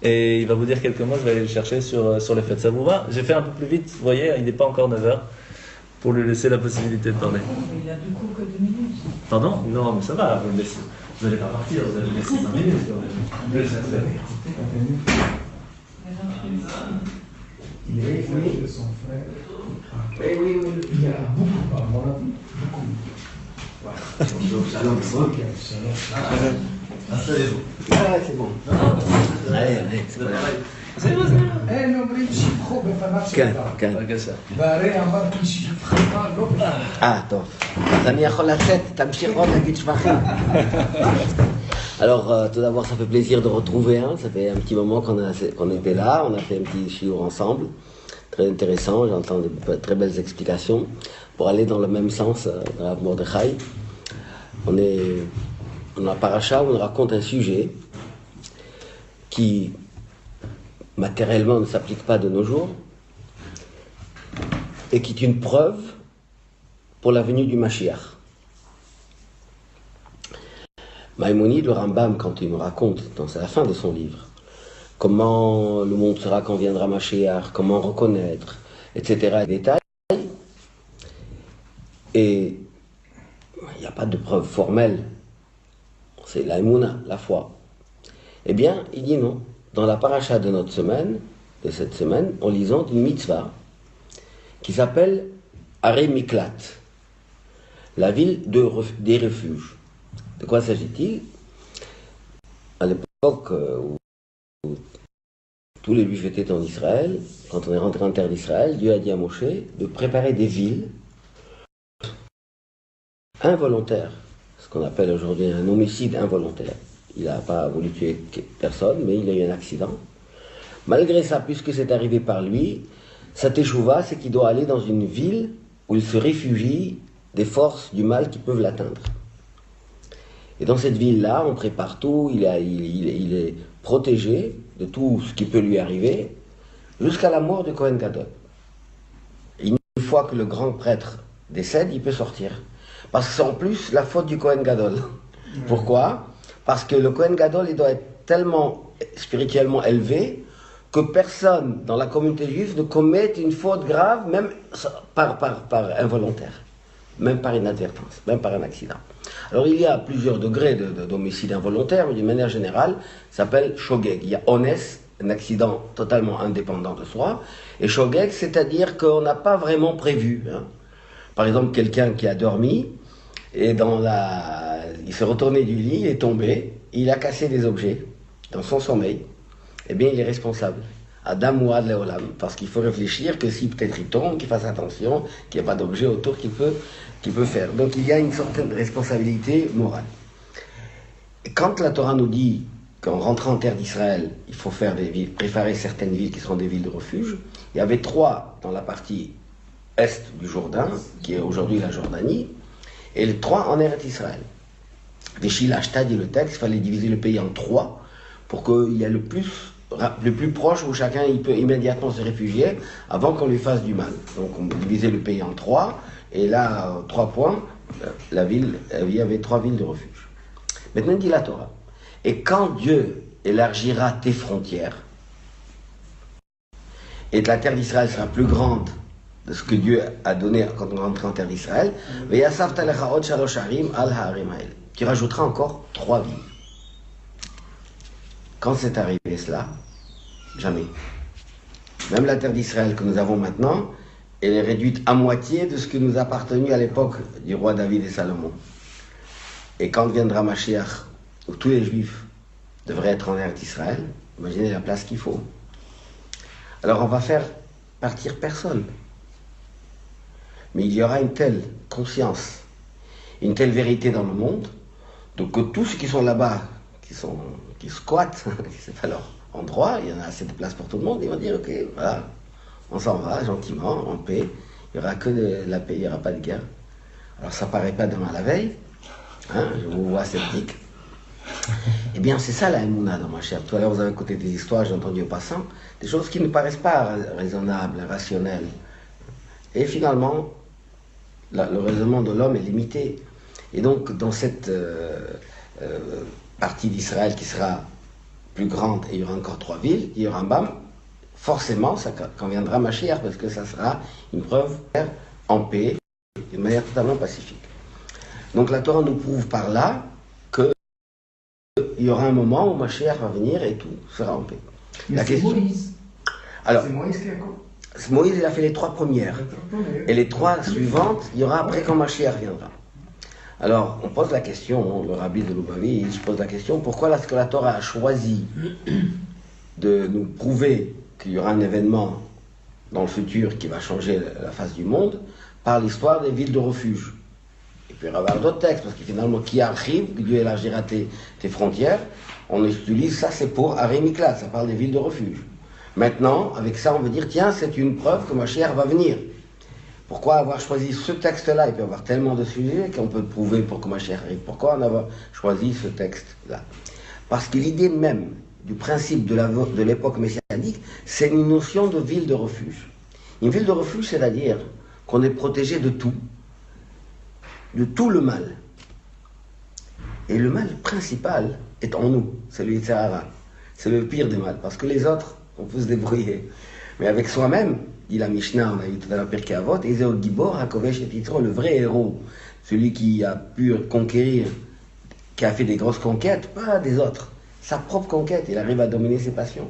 Et il va vous dire quelques mots, je vais aller le chercher sur les fêtes. Ça vous va? J'ai fait un peu plus vite, vous voyez, il n'est pas encore 9h, pour lui laisser la possibilité de parler. Il a du coup que 2 minutes. Pardon? Non, mais ça va, vous n'allez pas partir, vous allez laisser 5 minutes. Je laisse faire. Il est frère de son frère. Oui, oui, oui. Il y a beaucoup, à mon avis, beaucoup. Installez-vous. Ah, c'est bon. Allez, allez, c'est pas grave. אין אומרים שפחו בפניו של כן, אדם. כן. בבקשה. והרי אמרתי שפחך לא בפניו. טוב. אז אני יכול לצאת, תמשיך עוד להגיד שבחים. Alors, tout d'abord, ça fait plaisir de retrouver. Ça fait un petit moment qu'on était là. On a fait un petit shiur ensemble. Très intéressant. J'entends de très belles explications. Pour aller dans le même sens, dans la Mordechai, on a paracha où on raconte un sujet qui matériellement ne s'applique pas de nos jours et qui est une preuve pour la venue du Mashiach. Maïmonide, le Rambam, quand il nous raconte, c'est la fin de son livre, comment le monde sera quand viendra Mashiach, comment reconnaître, etc., détails, et il n'y a pas de preuve formelle, c'est la Emouna, la foi. Eh bien, il dit non. Dans la paracha de notre semaine, de cette semaine, en lisant une mitzvah qui s'appelle Aré Miklat, la ville des refuges. De quoi s'agit-il? À l'époque où tous les Juifs étaient en Israël, quand on est rentré en terre d'Israël, Dieu a dit à Moshe de préparer des villes involontaires, ce qu'on appelle aujourd'hui un homicide involontaire. Il n'a pas voulu tuer personne, mais il a eu un accident. Malgré ça, puisque c'est arrivé par lui, sa teshuva, c'est qu'il doit aller dans une ville où il se réfugie des forces du mal qui peuvent l'atteindre. Et dans cette ville-là, on prépare tout, il est protégé de tout ce qui peut lui arriver, jusqu'à la mort de Kohen Gadol. Et une fois que le grand prêtre décède, il peut sortir. Parce que c'est en plus la faute du Kohen Gadol. Pourquoi ? Parce que le Kohen Gadol, il doit être tellement spirituellement élevé que personne dans la communauté juive ne commette une faute grave, même par involontaire, même par inadvertance, même par un accident. Alors il y a plusieurs degrés d'homicide involontaire, mais d'une manière générale, ça s'appelle shogeg. Il y a ones, un accident totalement indépendant de soi, et shogeg, c'est-à-dire qu'on n'a pas vraiment prévu. Par exemple, quelqu'un qui a dormi, et il s'est retourné du lit, il est tombé, il a cassé des objets dans son sommeil, eh bien il est responsable. Adam ou Ad Leolam, parce qu'il faut réfléchir que si peut-être il tombe, qu'il fasse attention, qu'il n'y ait pas d'objet autour qu'il peut faire. Donc il y a une certaine responsabilité morale. Et quand la Torah nous dit qu'en rentrant en terre d'Israël, il faut faire des villes, préparer certaines villes qui seront des villes de refuge, il y avait 3 dans la partie est du Jourdain, qui est aujourd'hui la Jordanie, et les 3 en Eretz Israël. Véchilachta dit le texte, il fallait diviser le pays en 3 pour qu'il y ait le plus proche où chacun il peut immédiatement se réfugier avant qu'on lui fasse du mal. Donc on divisait le pays en 3, et là, 3 points, il y avait 3 villes de refuge. Maintenant dit la Torah, et quand Dieu élargira tes frontières, et que la terre d'Israël sera plus grande de ce que Dieu a donné quand on rentre en terre d'Israël, tu rajouteras encore 3 villes. Quand c'est arrivé cela, jamais. Même la terre d'Israël que nous avons maintenant, elle est réduite à moitié de ce que nous a appartenu à l'époque du roi David et Salomon. Et quand viendra Mashiach, où tous les Juifs devraient être en terre d'Israël, imaginez la place qu'il faut. Alors on va faire partir personne. Mais il y aura une telle conscience, une telle vérité dans le monde, donc que tous ceux qui sont là-bas, qui squattent, c'est pas leur endroit, il y en a assez de place pour tout le monde, ils vont dire ok, voilà, on s'en va gentiment, en paix, il n'y aura que de la paix, il n'y aura pas de guerre. Alors ça paraît pas demain la veille, hein, je vous vois sceptique. Eh bien c'est ça la Emouna dans ma chère. Tout à l'heure vous avez écouté des histoires, j'ai entendu au passant, des choses qui ne paraissent pas raisonnables, rationnelles. Et finalement, le raisonnement de l'homme est limité. Et donc dans cette partie d'Israël qui sera plus grande et il y aura encore 3 villes, il y aura un Bam, forcément ça conviendra Mashiach parce que ça sera une preuve en paix, de manière totalement pacifique. Donc la Torah nous prouve par là qu'il y aura un moment où Mashiach va venir et tout sera en paix. Mais La c'est question... Moïse. Alors, C'est Moïse qui a quoi? Moïse il a fait les 3 premières. Et les 3 suivantes, il y aura après quand Mashiach viendra. Alors, on pose la question, le rabbi de Lubavitch pose la question, pourquoi est-ce que la Torah a choisi de nous prouver qu'il y aura un événement dans le futur qui va changer la face du monde par l'histoire des villes de refuge. Et puis il va y avoir d'autres textes, parce que finalement, qui arrive, que Dieu élargira tes frontières, on utilise ça, c'est pour Arémiklat, ça parle des villes de refuge. Maintenant, avec ça, on veut dire, tiens, c'est une preuve que Mashiach va venir. Pourquoi avoir choisi ce texte-là? Il peut y avoir tellement de sujets qu'on peut prouver pour que Mashiach arrive. Pourquoi on a choisi ce texte-là? Parce que l'idée même du principe de l'époque messianique, c'est une notion de ville de refuge. Une ville de refuge, c'est-à-dire qu'on est protégé de tout le mal. Et le mal principal est en nous, c'est le Yetzer Hara. C'est le pire des mal, parce que les autres, on peut se débrouiller. Mais avec soi-même, dit la Mishnah, on a eu tout à l'heure Pirkei Avot, Ezeo Gibor, Hakovesh et Yitro, le vrai héros, celui qui a pu conquérir, qui a fait des grosses conquêtes, pas des autres. Sa propre conquête, il arrive à dominer ses passions.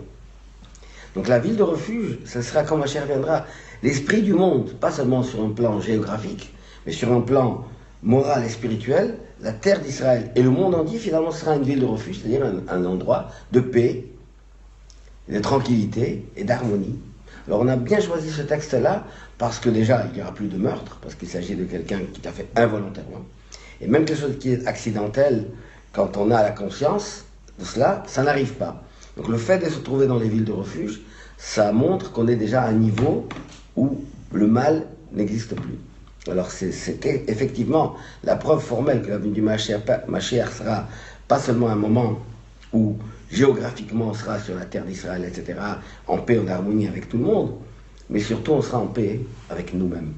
Donc la ville de refuge, ce sera quand Mashiach viendra. L'esprit du monde, pas seulement sur un plan géographique, mais sur un plan moral et spirituel, la terre d'Israël et le monde entier finalement sera une ville de refuge, c'est-à-dire un endroit de paix, de tranquillité et d'harmonie. Alors on a bien choisi ce texte-là parce que déjà il n'y aura plus de meurtre, parce qu'il s'agit de quelqu'un qui t'a fait involontairement. Et même quelque chose qui est accidentel, quand on a la conscience de cela, ça n'arrive pas. Donc le fait de se trouver dans les villes de refuge, ça montre qu'on est déjà à un niveau où le mal n'existe plus. Alors c'est effectivement la preuve formelle que la venue du Mashiach sera pas seulement un moment où géographiquement on sera sur la terre d'Israël, etc., en paix, en harmonie avec tout le monde, mais surtout on sera en paix avec nous-mêmes.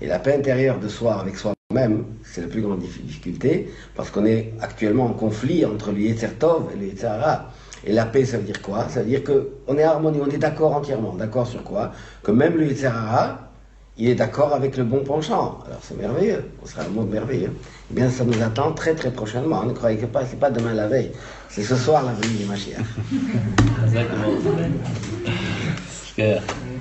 Et la paix intérieure de soi avec soi-même, c'est la plus grande difficulté, parce qu'on est actuellement en conflit entre le Yetzer Tov et le Yetzer Hara. Et la paix, ça veut dire quoi? Ça veut dire qu'on est harmonie, on est d'accord entièrement. D'accord sur quoi? Que même le Yetzer Hara, il est d'accord avec le bon penchant. Alors c'est merveilleux, on sera un monde merveilleux. Eh bien ça nous attend très très prochainement. Ne croyez pas, c'est pas demain la veille. C'est ce soir la venue du Mashiach. Exactement. Super.